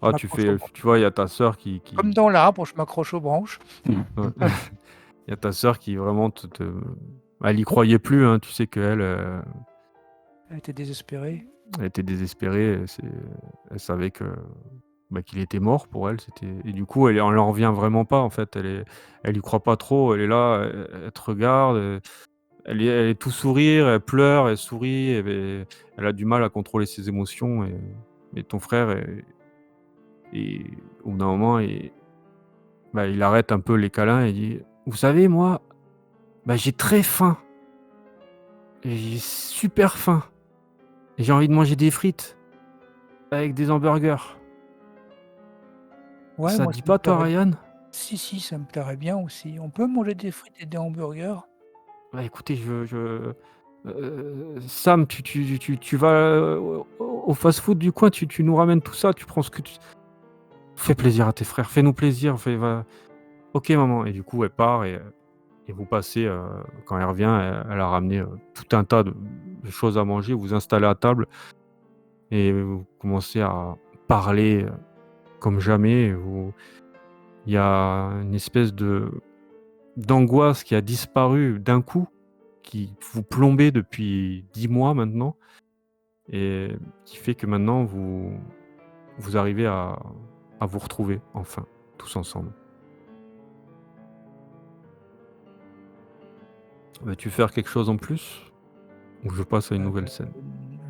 Ah, m'accroche aux branches. tu vois, il y a ta sœur qui... Comme dans l'arbre, je m'accroche aux branches. Ouais. Il y a ta sœur qui vraiment elle y croyait plus, hein. Tu sais qu'elle Elle était désespérée. elle était désespérée. Elle savait qu'il était mort pour elle. Et du coup, elle en revient vraiment pas, en fait. Elle y croit pas trop. Elle est là, elle te regarde. Elle est tout sourire, elle pleure, elle sourit. Elle a du mal à contrôler ses émotions. Et ton frère, au bout d'un moment, il arrête un peu les câlins et dit: Vous savez, moi, j'ai très faim. J'ai super faim. Et j'ai envie de manger des frites avec des hamburgers. Ouais, Ça te moi, dit ça me pas, toi, plairait. Ryan? Si, ça me plairait bien aussi. On peut manger des frites et des hamburgers? Écoutez, Sam, tu vas au fast-food du coin, tu nous ramènes tout ça, tu prends ce que tu... Fais plaisir à tes frères, fais-nous plaisir. Ok, maman. Et du coup, elle part et vous passez, quand elle revient, elle a ramené tout un tas de choses à manger. Vous vous installez à table et vous commencez à parler comme jamais. Il y a une espèce d'angoisse qui a disparu d'un coup, qui vous plombait depuis 10 mois maintenant, et qui fait que maintenant vous arrivez à vous retrouver enfin, tous ensemble. Veux-tu faire quelque chose en plus? Ou je passe à une nouvelle scène?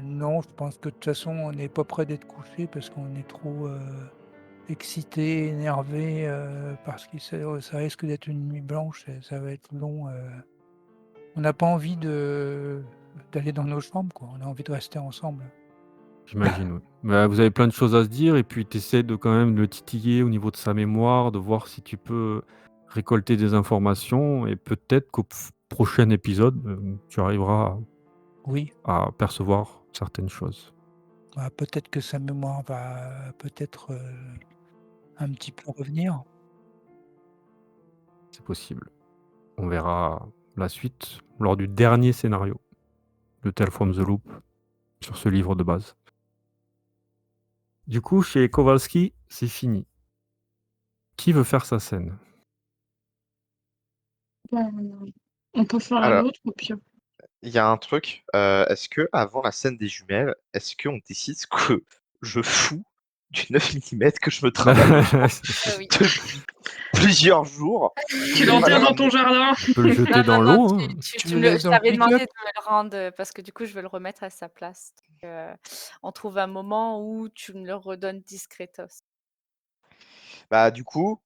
Non, je pense que de toute façon, on n'est pas près d'être couché parce qu'on est trop excité, énervé, parce que ça risque d'être une nuit blanche, ça va être long. On n'a pas envie d'aller dans nos chambres, quoi. On a envie de rester ensemble. J'imagine, oui. Vous avez plein de choses à se dire et puis tu essaies de quand même le titiller au niveau de sa mémoire, de voir si tu peux récolter des informations et peut-être qu'au prochain épisode, tu arriveras Oui, à percevoir certaines choses. peut-être que sa mémoire va peut-être un petit peu revenir. C'est possible. On verra la suite lors du dernier scénario de Tale from the Loop sur ce livre de base. Du coup, chez Kowalski, c'est fini. Qui veut faire sa scène? On peut faire la Alors, nôtre au pire. il y a un truc. Est-ce que avant la scène des jumelles, est-ce qu'on décide que je fous du 9 mm que je me travaille Oui. depuis plusieurs jours? Tu l'enterres dans ton jardin. Tu peux le jeter dans Non, l'eau. Hein. Tu je le laisses dans le t'avais demandé pick-up? de me le rendre parce que du coup, je veux le remettre à sa place. Donc, on trouve un moment où tu me le redonnes discretos. Bah, du coup,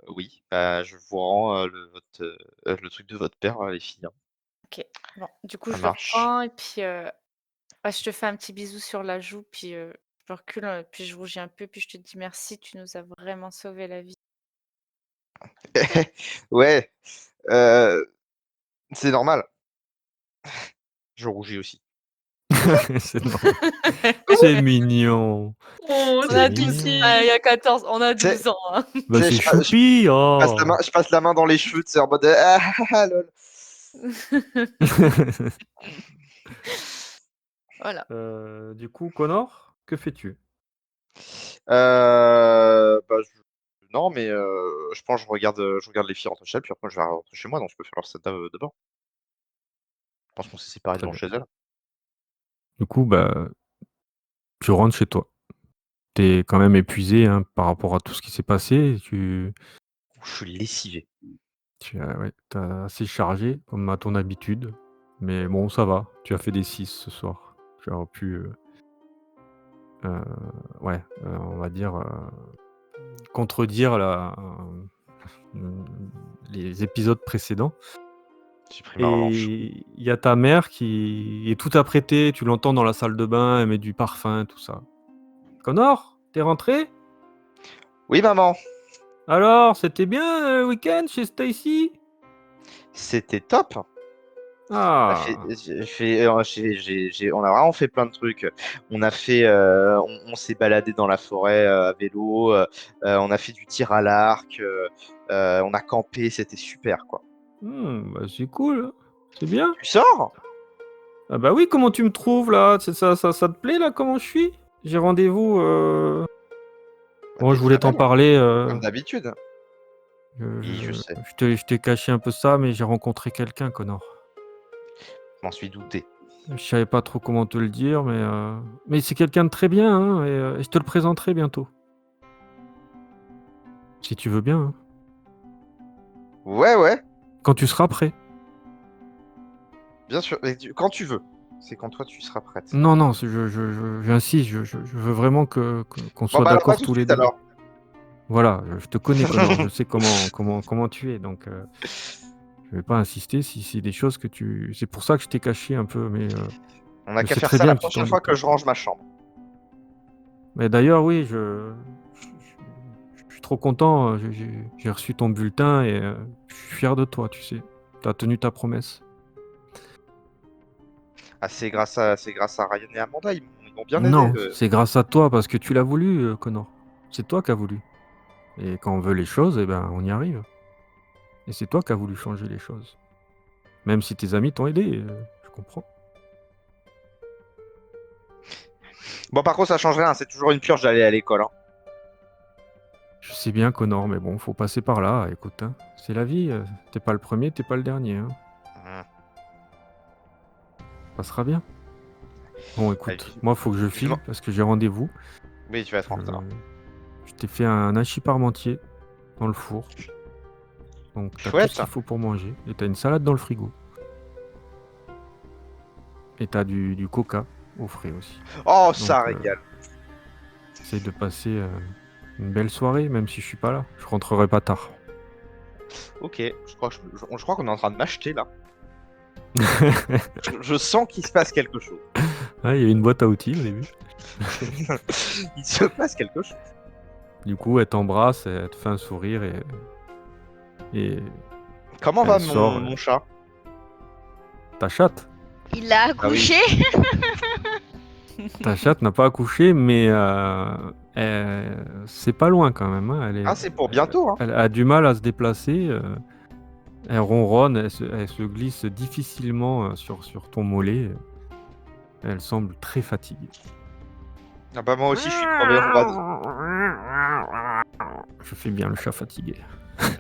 oui, je vous rends le truc de votre père, les filles. Hein. Ok. Bon, du coup, Ça je le marche. reprends et puis je te fais un petit bisou sur la joue, puis je recule, puis je rougis un peu, puis je te dis merci, tu nous as vraiment sauvé la vie. Ouais, c'est normal. Je rougis aussi. C'est normal. C'est mignon. Oh, On C'est a c'est 12, mignon. touché. il y a 14, on a Tu sais, 12 ans. Hein. Bah, tu sais, c'est choupi. Oh. je passe la main dans les cheveux, tu sais, en mode lol. Voilà. Du coup, Connor, que fais-tu? Bah, non, mais je pense que je regarde les filles rentrer chez elles, puis après je vais rentrer chez moi, donc je peux faire ça d'abord. Je pense qu'on s'est séparés Très devant bien. chez elle. Du coup, bah, tu rentres chez toi. T'es quand même épuisé hein, par rapport à tout ce qui s'est passé. Je suis lessivé. Ouais, t'as assez chargé, comme à ton habitude. Mais bon, ça va. Tu as fait des 6 ce soir. Tu aurais pu, ouais, on va dire, contredire les épisodes précédents. J'ai pris ma revanche. Et il y a ta mère qui est tout apprêtée. Tu l'entends dans la salle de bain, elle met du parfum, tout ça. Connor, t'es rentré? Oui, maman, Alors, c'était bien le week-end chez Stacy? c'était top. On a Ah, on a vraiment fait plein de trucs. On s'est baladé dans la forêt à vélo. On a fait du tir à l'arc. On a campé. C'était super, quoi. bah, c'est cool, c'est bien. Tu sors? Ah bah oui, comment tu me trouves là? Ça te plaît là, comment je suis? J'ai rendez-vous. Bon, T'es je voulais très t'en belle, parler. comme d'habitude. Je, Oui, je je- sais. je t'ai caché un peu ça, mais j'ai rencontré quelqu'un, Connor. Je m'en suis douté. Je savais pas trop comment te le dire, mais c'est quelqu'un de très bien, hein, et je te le présenterai bientôt. Si tu veux bien, hein. Ouais, ouais, Quand tu seras prêt. bien sûr. Quand tu veux. C'est quand toi tu seras prête. Non, non, j'insiste, je veux vraiment qu'on Bon, soit bah alors pas d'accord tout de tous les suite deux. alors. Voilà, je te connais, Connor, je sais comment tu es, donc je vais pas insister si c'est des choses que tu... C'est pour ça que je t'ai caché un peu, mais On a je qu'à sais faire très ça bien la que tu prochaine t'en fois doutes. que je range ma chambre. Mais d'ailleurs, oui, je suis trop content, j'ai reçu ton bulletin et je suis fier de toi, tu sais. Tu as tenu ta promesse. Ah, c'est grâce à Ryan et Amanda, ils m'ont bien aidé. Non, c'est grâce à toi parce que tu l'as voulu, Connor. C'est toi qui as voulu. Et quand on veut les choses, eh ben, on y arrive. Et c'est toi qui as voulu changer les choses. Même si tes amis t'ont aidé, je comprends. Bon, par contre, ça change rien, c'est toujours une purge d'aller à l'école. Hein. Je sais bien, Connor, mais bon, faut passer par là, écoute. Hein. C'est la vie, t'es pas le premier, t'es pas le dernier. Hein. Mmh. Ça passera bien. Bon, Allez, écoute, moi, faut que je file parce que j'ai rendez-vous. Oui, tu vas être en retard. Je t'ai fait un hachis parmentier dans le four. Donc, t'as tout Chouette. ce qu'il faut pour manger. Et t'as une salade dans le frigo. Et t'as du coca au frais aussi. Oh, ça Donc, régale. Essaye de passer une belle soirée, même si je suis pas là. Je rentrerai pas tard. Ok, je crois qu'on est en train de m'acheter là. Je sens qu'il se passe quelque chose. Ah, il y a une boîte à outils au début. Il se passe quelque chose. Du coup, elle t'embrasse, elle te fait un sourire et Comment Elle va sort, mon chat? ta chatte. Il a Ah oui. accouché. Ta chatte n'a pas accouché, mais c'est pas loin quand même. Hein. Ah, c'est pour bientôt. Hein. Elle a du mal à se déplacer. Elle ronronne, elle se glisse difficilement sur ton mollet. Elle semble très fatiguée. Ah bah moi aussi, je suis crevé en rade. Je fais bien le chat fatigué.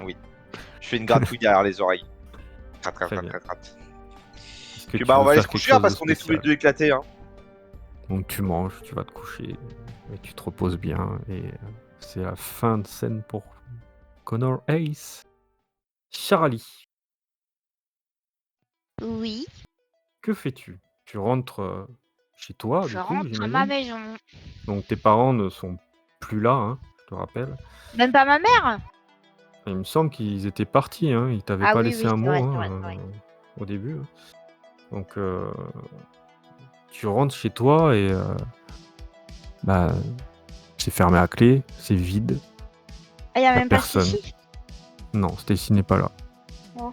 Oui. Je fais une gratouille derrière les oreilles. Gratte, Très gratte, bien. gratte, gratte. Est-ce que Puis tu bah, on veux va aller faire se quelque coucher hein, chose de parce qu'on est tous les spécial? deux éclatés. Hein. Donc tu manges, tu vas te coucher, et tu te reposes bien, et c'est la fin de scène pour Connor Ace. Charlie, Oui, que fais-tu? Tu rentres chez toi, je du coup, rentre à ma j'imagine? maison. Donc tes parents ne sont plus là, hein, je te rappelle. Même pas ma mère? Il me semble qu'ils étaient partis, hein, ils t'avaient Ah pas oui, laissé oui, un c'est mot vrai, c'est hein, vrai, c'est vrai. au début. Hein. Donc tu rentres chez toi et bah, c'est fermé à clé, c'est vide, Ah, y a y a même pas personne. Stacy? Non, Stacy n'est pas là. Oh.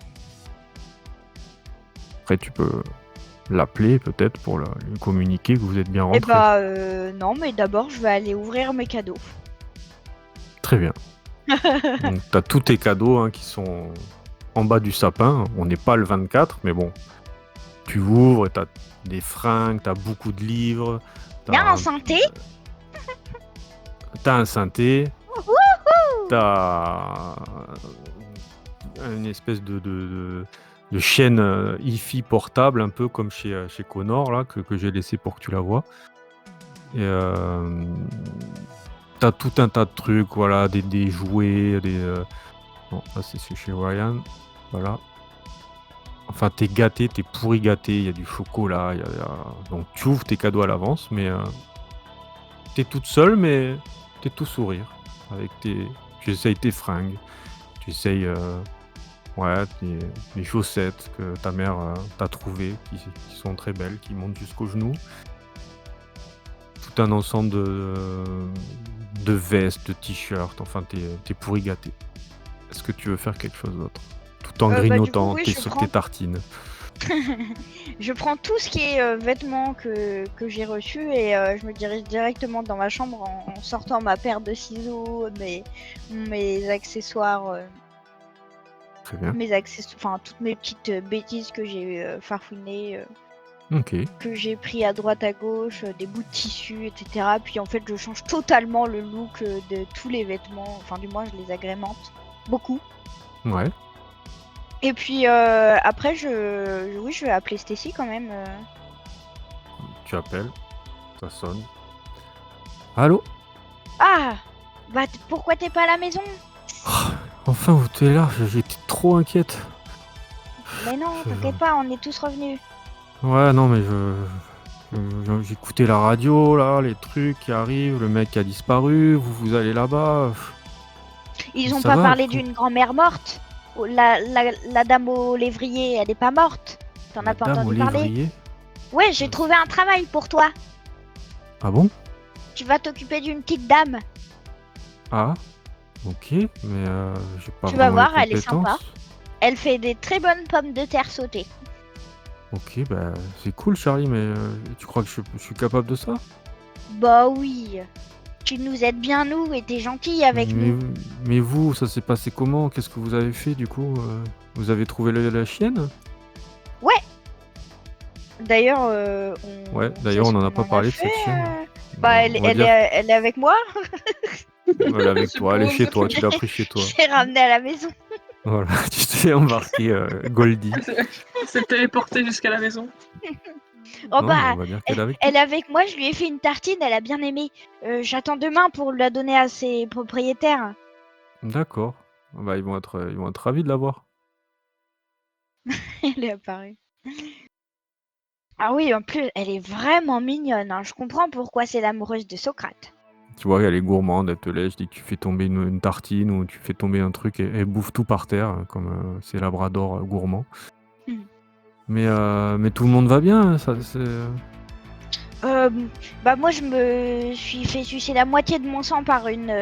Après tu peux l'appeler peut-être pour lui communiquer que vous êtes bien Eh rentré. bah, non, mais d'abord, je vais aller ouvrir mes cadeaux. Très bien. Donc t'as tous tes cadeaux hein, qui sont en bas du sapin. On n'est pas le 24, mais bon. Tu ouvres, t'as des fringues, t'as beaucoup de livres. Bien en santé? T'as un synthé. Wouhou! T'as une espèce de chaîne hi-fi portable, un peu comme chez Connor, là, que j'ai laissé pour que tu la vois. Et t'as tout un tas de trucs, voilà, des jouets, Bon, ça c'est chez Ryan, voilà. Enfin, t'es gâté, t'es pourri gâté, il y a du chocolat, donc tu ouvres tes cadeaux à l'avance, mais t'es toute seule, mais t'es tout sourire. Tu essayes tes fringues, tu essayes les chaussettes que ta mère t'a trouvées, qui sont très belles, qui montent jusqu'aux genoux. Tout un ensemble de vestes, de t-shirts, enfin t'es pourri gâté. Est-ce que tu veux faire quelque chose d'autre? Tout en grignotant oui, tes tartines. Je prends tout ce qui est vêtements que j'ai reçus et je me dirige directement dans ma chambre en sortant ma paire de ciseaux, mes accessoires, Très bien. enfin toutes mes petites bêtises que j'ai farfouinées, Ok. que j'ai pris à droite à gauche, des bouts de tissu, etc. Puis en fait, je change totalement le look de tous les vêtements. Enfin, du moins, je les agrémente beaucoup. Ouais. Et puis après, oui, je vais appeler Stacy quand même. Tu appelles. Ça sonne. Allô? Ah, bah pourquoi t'es pas à la maison? Enfin, vous t'es là, j'étais trop inquiète. Mais non, Je- t'inquiète pas, on est tous revenus. Ouais, non, mais j'écoutais la radio, là, les trucs qui arrivent, le mec qui a disparu, vous allez là-bas. Ils ont Ça pas va, parlé faut- d'une grand-mère morte. Oh, la dame au lévrier, elle est pas morte. T'en La as pas dame au entendu parler? lévrier? Ouais, j'ai trouvé un travail pour toi. Ah bon? Tu vas t'occuper d'une petite dame. Ah, ok, mais j'ai pas Tu vas vraiment les voir, elle est sympa. compétences. Elle fait des très bonnes pommes de terre sautées. Ok, bah c'est cool Charlie, mais tu crois que je suis capable de ça? Bah oui. Tu nous aides bien, nous, et t'es gentil avec nous. Mais vous, ça s'est passé comment? Qu'est-ce que vous avez fait du coup? Vous avez trouvé la chienne? D'ailleurs, Ouais, d'ailleurs, on en a pas parlé de cette chienne. Bah, On va dire elle est avec moi. Elle est avec C'est toi, elle est pour chez ça toi, que- tu l'as pris chez toi. Je l'ai ramenée à la maison. Voilà, tu t'es embarqué Goldie. C'est téléporté jusqu'à la maison. Oh Non, mais bah, on va dire qu'elle est avec toi. elle est avec moi, je lui ai fait une tartine, elle a bien aimé. J'attends demain pour la donner à ses propriétaires. D'accord. Bah, ils vont être ravis de l'avoir. Elle est apparue. Ah oui, en plus, elle est vraiment mignonne. Hein. Je comprends pourquoi c'est l'amoureuse de Socrate. Tu vois, elle est gourmande, elle te lèche, dès que tu fais tomber une tartine ou tu fais tomber un truc, elle bouffe tout par terre, hein, comme ces labradors gourmands. Hmm. Mais tout le monde va bien, hein, ça, c'est... Bah moi, je me suis fait sucer la moitié de mon sang par une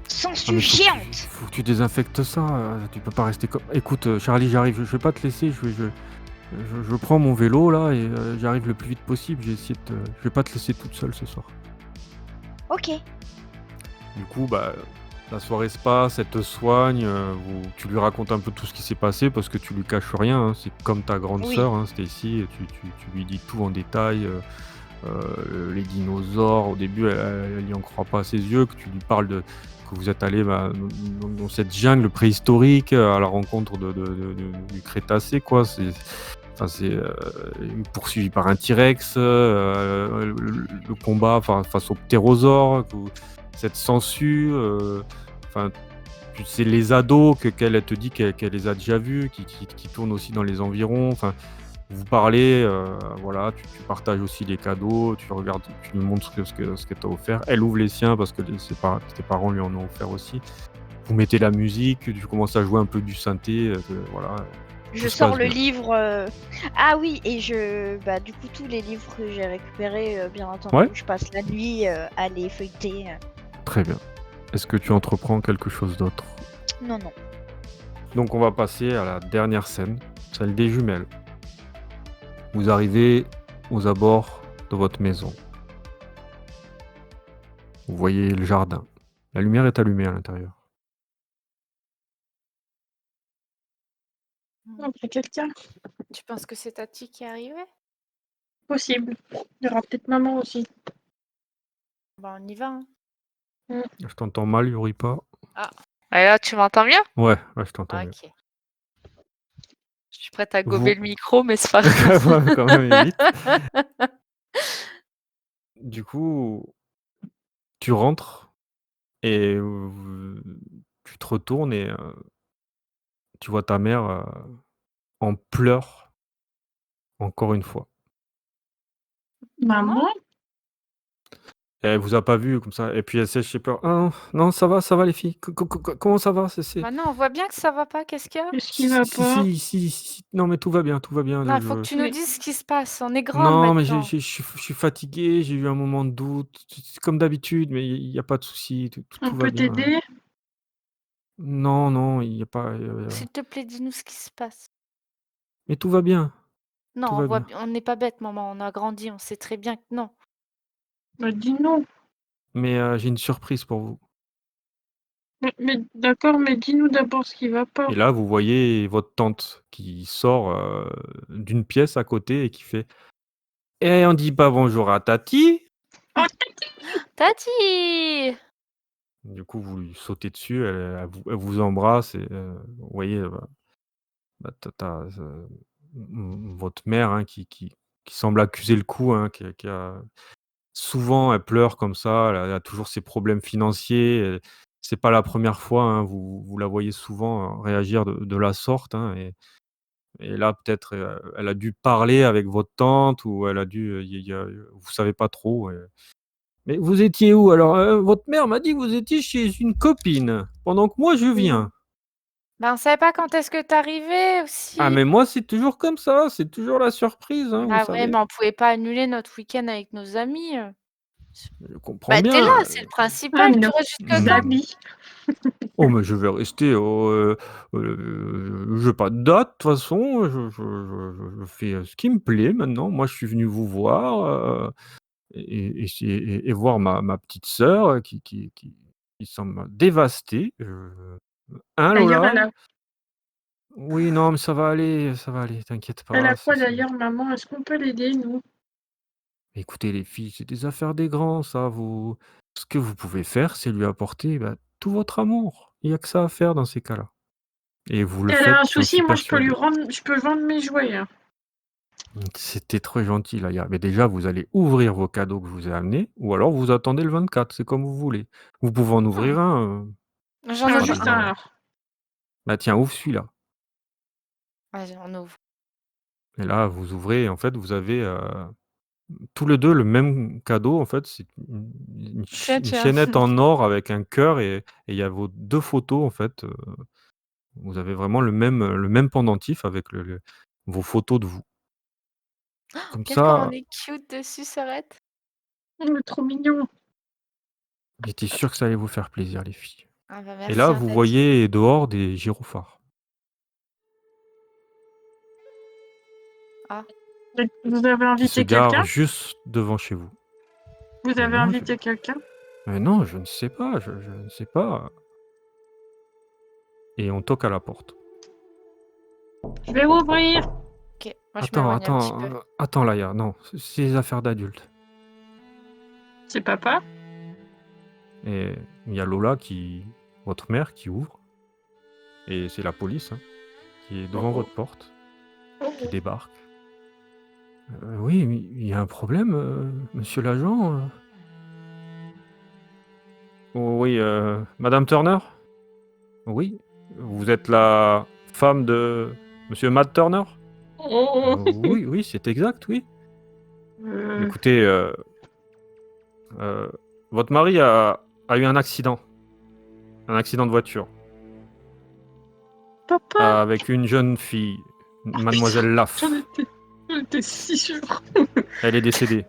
sangsue géante. Faut que tu désinfectes ça, tu peux pas rester comme... Écoute, Charlie, j'arrive, je vais pas te laisser, je prends mon vélo là et j'arrive le plus vite possible, je vais pas te laisser toute seule ce soir. Ok. Du coup, bah, la soirée se passe, elle te soigne, tu lui racontes un peu tout ce qui s'est passé parce que tu lui caches rien, hein, c'est comme ta grande Oui. sœur, hein, Stacy, et tu lui dis tout en détail, les dinosaures, au début elle y en croit pas à ses yeux, que tu lui parles de que vous êtes allé dans cette jungle préhistorique à la rencontre du Crétacé, quoi. C'est poursuivi par un T-Rex, le combat face au ptérosaure, cette sangsue, c'est les ados qu'elle te dit qu'elle les a déjà vus, qui tournent aussi dans les environs. Vous parlez, voilà, tu partages aussi les cadeaux, tu regardes, tu lui montres ce que tu as offert. Elle ouvre les siens parce que tes parents lui en ont offert aussi. Vous mettez la musique, tu commences à jouer un peu du synthé, voilà. Je Tout se sors passe le bien. livre. Ah oui, et du coup, tous les livres que j'ai récupérés, bien entendu, Ouais. je passe la nuit à les feuilleter. Très bien. Est-ce que tu entreprends quelque chose d'autre? Non, non. Donc on va passer à la dernière scène, celle des jumelles. Vous arrivez aux abords de votre maison. Vous voyez le jardin. La lumière est allumée à l'intérieur. Donc, il y a quelqu'un. Tu penses que c'est Tati qui est arrivée? Possible. Il y aura peut-être maman aussi. Bah, on y va. Hein. Je t'entends mal, Yuripa. Et là, tu m'entends mieux? Ouais, je t'entends mieux. Ok. Je suis prête à Vous- gober le micro, mais c'est pas grave. Ouais, quand même, vite. Du coup, tu rentres et tu te retournes et tu vois ta mère en pleurs encore une fois. Maman? Et elle vous a pas vu comme ça et puis elle sèche ses pleurs. «Ah non, ça va les filles. Comment ça va? C'est Bah non, on voit bien que ça va pas. Qu'est-ce qu'il y a? Qu'est-ce qui va pas? si. Non, mais tout va bien. Non, il faut que tu nous Mais- dises ce qui se passe. On est grande Non, mais maintenant. je suis fatigué, j'ai eu un moment de doute. C'est comme d'habitude, mais il y a pas de souci, tout On va peut bien. t'aider? Non, il y a pas, S'il te plaît, dis-nous ce qui se passe. mais tout va bien. Non, Tout on va voit, bien. on n'est pas bête, maman. On a grandi. On sait très bien que non. Bah, dis-nous. Mais j'ai une surprise pour vous. Mais d'accord, mais dis-nous d'abord ce qui va pas. Et là, vous voyez votre tante qui sort d'une pièce à côté et qui fait: «Eh, on dit pas bonjour à Tati?» Oh, Tati! Du coup, vous lui sautez dessus, elle vous embrasse et vous voyez, t'as, votre mère, hein, qui semble accuser le coup, hein, qui a souvent elle pleure comme ça, elle a toujours ses problèmes financiers et c'est pas la première fois, hein, vous la voyez souvent, réagir de la sorte, hein et là peut-être, elle a dû parler avec votre tante ou elle a dû, il y a vous savez pas trop et «Mais vous étiez où alors?» «Votre mère m'a dit que vous étiez chez une copine, pendant que moi je viens». Ben, on savait pas quand est-ce que t'arrivais aussi. «Ah mais moi c'est toujours comme ça, c'est toujours la surprise, hein, vous Ah ouais, savez». mais on pouvait pas annuler notre week-end avec nos amis. Je comprends Bah, t'es bien, là, c'est le principal. Tu nos restes jusque quand? amis. Oh mais je vais rester, j'ai pas de date de toute façon, je fais, ce qui me plaît maintenant. Moi je suis venu vous voir, et voir ma petite sœur, qui semble dévastée, hein D'ailleurs, Lola? Oui, non mais ça va aller, t'inquiète elle pas, a quoi d'ailleurs, maman? Est-ce qu'on peut l'aider, nous? Écoutez les filles, c'est des affaires des grands ça, ce que vous pouvez faire, c'est lui apporter, tout votre amour. Il y a que ça à faire dans ces cas-là et vous le Elle faites, a un j'en souci, suis moi je peux persuadé. je peux vendre mes jouets. Hein. C'était trop gentil là, mais déjà vous allez ouvrir vos cadeaux que je vous ai amenés ou alors vous attendez le 24, c'est comme vous voulez. Vous pouvez en ouvrir un, J'en Alors, ouvre juste un. un alors. bah tiens, ouvre celui-là Vas-y, on ouvre. et là vous ouvrez et en fait vous avez, tous les 2 le même cadeau en fait, c'est une Tiens. chaînette en or avec un cœur et il y a vos 2 photos en fait, vous avez vraiment le même pendentif avec vos photos de vous. Comme Regarde comme on ça, est cute dessus, Serette. Oh, mais trop mignon. j'étais sûr que ça allait vous faire plaisir les filles. Ah bah Et merci, là, hein, vous Tati. voyez dehors des gyrophares. Vous avez Qui se invité quelqu'un? garent juste devant chez vous. Vous Mais avez non, invité quelqu'un? mais non, je ne sais pas, je ne sais pas. Et on toque à la porte. Je vais ouvrir. Ok, moi je m'éloigne un petit peu. Attends Laïa, non, c'est des affaires d'adultes. C'est papa? Et il y a Lola votre mère, qui ouvre. Et c'est la police, hein, qui est devant votre porte, qui débarque. Oui, mais il y a un problème, monsieur l'agent. Oh, oui, Madame Turner? Oui. Vous êtes la femme de monsieur Matt Turner? Oui, oui, c'est exact, oui. Écoutez, votre mari a eu un accident de voiture, Papa, avec une jeune fille, mademoiselle Laff. j'en étais si sûre. Elle est décédée.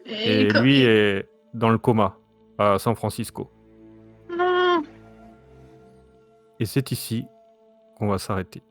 Et lui est dans le coma, à San Francisco. Non. Et c'est ici qu'on va s'arrêter.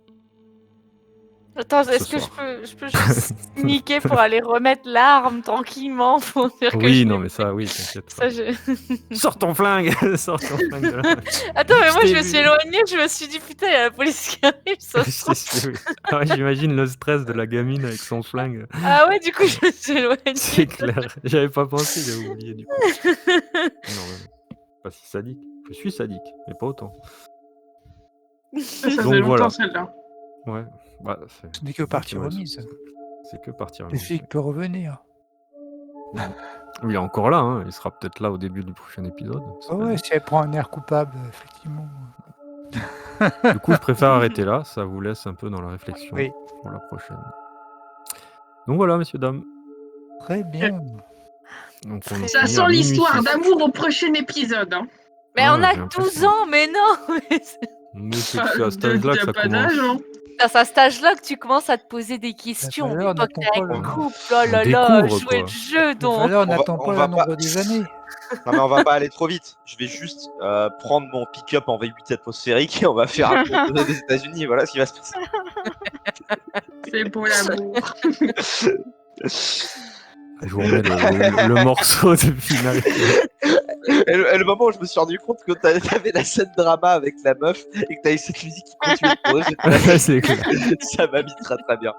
Attends, Ce est-ce que soir. je peux juste sneaker pour aller remettre l'arme tranquillement pour dire que Oui, je non, l'ai mais ça, oui, t'inquiète Ça, pas. je... Sors ton flingue! Sors ton flingue de là. Attends, mais moi t'ai je me vu. suis éloignée, je me suis dit putain, il y a la police qui arrive, ça se trouve. Oui. Ah ouais, j'imagine le stress de la gamine avec son flingue. Ah ouais, du coup, je me suis éloignée. C'est clair. J'avais pas pensé, j'avais oublié du coup. Non, mais pas si sadique. Je suis sadique, mais pas autant. Ça Donc faisait voilà. longtemps celle-là. Ouais. Bah, Ce n'est que partie ouais, remise. C'est que partie Le remise. flic peut revenir. Il est encore là, hein. Il sera peut-être là au début du prochain épisode. Ah ouais, si elle prend un air coupable, effectivement. Du coup, je préfère arrêter là. Ça vous laisse un peu dans la réflexion Oui. pour la prochaine. Donc voilà, messieurs, dames. Très bien. Donc, on Ça Ça finit sent à minuit l'histoire 6. d'amour au prochain épisode. Hein. Mais Ah, on a j'ai 12 l'impression. ans, mais non. Mais c'est à cet âge-là que T'as ça pas commence. d'âge, hein. C'est à cet âge-là que tu commences à te poser des questions. valeur Mais toi, que n'attend t'es pas un le- couple, oh là On là, découvre, jouer quoi. le jeu, La donc. valeur On va- n'attend on pas va le nombre pas- des années. Non mais on va pas aller trop vite. Je vais juste prendre mon pick-up en V8 atmosphérique et on va faire un tour des États-Unis. Voilà ce qui va se passer. C'est beau l'amour. Je vous remets le morceau de finale. Et le moment où je me suis rendu compte que t'avais la scène drama avec la meuf et que t'avais cette musique qui continuait de tourner, j'étais là, C'est clair. ça m'a mis très très bien.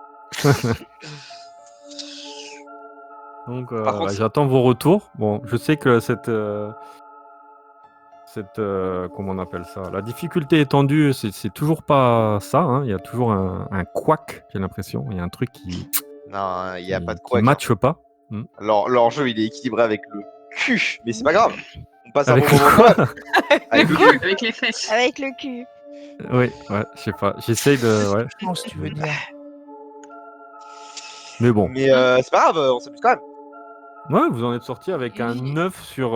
Donc, Par contre, j'attends vos retours. Bon, je sais que cette comment on appelle ça? La difficulté étendue, c'est toujours pas ça, hein. Il y a toujours un couac, j'ai l'impression. Il y a un truc qui non, il n'y a pas de qui quoi. matche pas. Leur jeu il est équilibré avec le cul, mais c'est pas grave. On passe un Avec bon moment quoi? quand même. Avec le cul. Avec les fesses. Avec le cul. Oui, ouais, je sais pas. J'essaye de. Ouais. Je pense, tu veux dire. Mais bon. Mais c'est pas grave, on s'amuse quand même. Ouais, vous en êtes sorti avec un 9 sur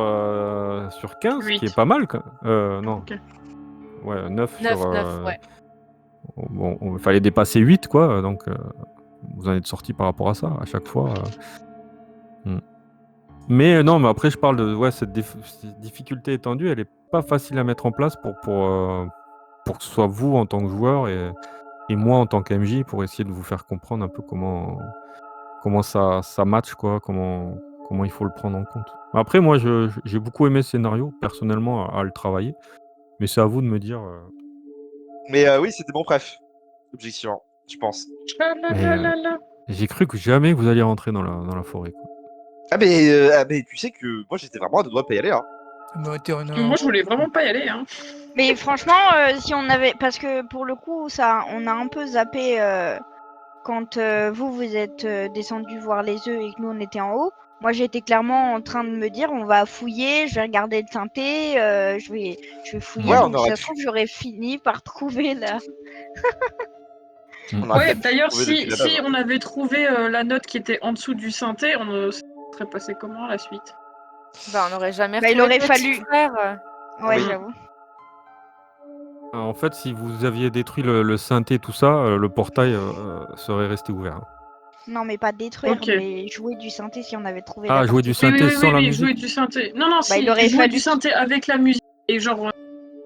15, qui 8. est pas mal. Non. Ok. Ouais, 9 9, sur. 9, ouais. Bon, il fallait dépasser 8, quoi. Donc, vous en êtes sorti par rapport à ça, à chaque fois. Mais non, mais après, je parle de cette difficulté étendue, elle est pas facile à mettre en place pour que ce soit vous en tant que joueur et moi en tant qu'MJ pour essayer de vous faire comprendre un peu comment ça match, quoi, comment il faut le prendre en compte. Après, moi, j'ai beaucoup aimé ce scénario, personnellement, à le travailler. Mais c'est à vous de me dire. Mais oui, c'était mon préf, objectivement, je pense. J'ai cru que jamais vous alliez rentrer dans la forêt, quoi. Ah mais tu sais que moi j'étais vraiment à deux doigts de pas y aller. Hein. Mais Moi, je voulais vraiment pas y aller. Hein. Mais franchement, si on avait. Parce que pour le coup, ça, on a un peu zappé quand vous êtes descendu voir les œufs et que nous on était en haut. Moi j'étais clairement en train de me dire on va fouiller, je vais regarder le synthé, je vais fouiller. Ouais, on donc si aurait ça pu. se trouve, j'aurais fini par trouver là. On aurait Ouais, peut-être pu d'ailleurs, trouver depuis si la base. on avait trouvé la note qui était en dessous du synthé, on serait passé comment la suite? Bah, on n'aurait jamais Bah, il retrouvé aurait le petit fallu- frère. Ouais, Oui. j'avoue. En fait, si vous aviez détruit le synthé, tout ça, le portail serait resté ouvert. Hein. Non, mais pas détruire, Ok. mais jouer du synthé si on avait trouvé Ah, la jouer partie. du synthé sans la musique. jouer du synthé. Non, Bah, si, il aurait jouer fallu du synthé avec la musique et genre, on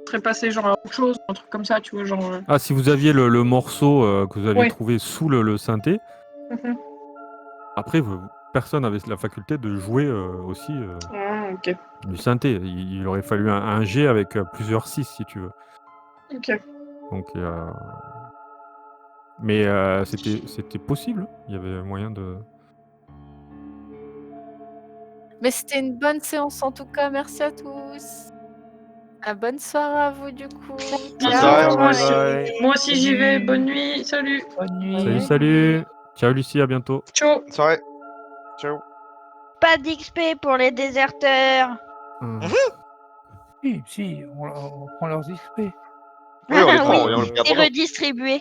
serait passé genre à autre chose, un truc comme ça, tu vois, genre. Ah, si vous aviez le morceau que vous aviez Ouais. trouvé sous le synthé, Mhm. après, personne n'avait la faculté de jouer aussi Ah, ok. du synthé. Il aurait fallu un G avec plusieurs 6, si tu veux. Ok. Donc, mais c'était possible. Il y avait moyen de... Mais c'était une bonne séance en tout cas, merci à tous. Bonne soirée à vous du coup. Bonne Ciao. soirée. Moi aussi, Bye. moi aussi j'y vais. Bonne nuit. Salut. Bonne nuit. Salut, salut. Ciao Lucie, à bientôt. Ciao. Bonne soirée. Ciao. Pas d'XP pour les déserteurs. Si, on prend leurs XP. Oui, on les prend, ouais. et on les garde Et dans l'eau. redistribuer.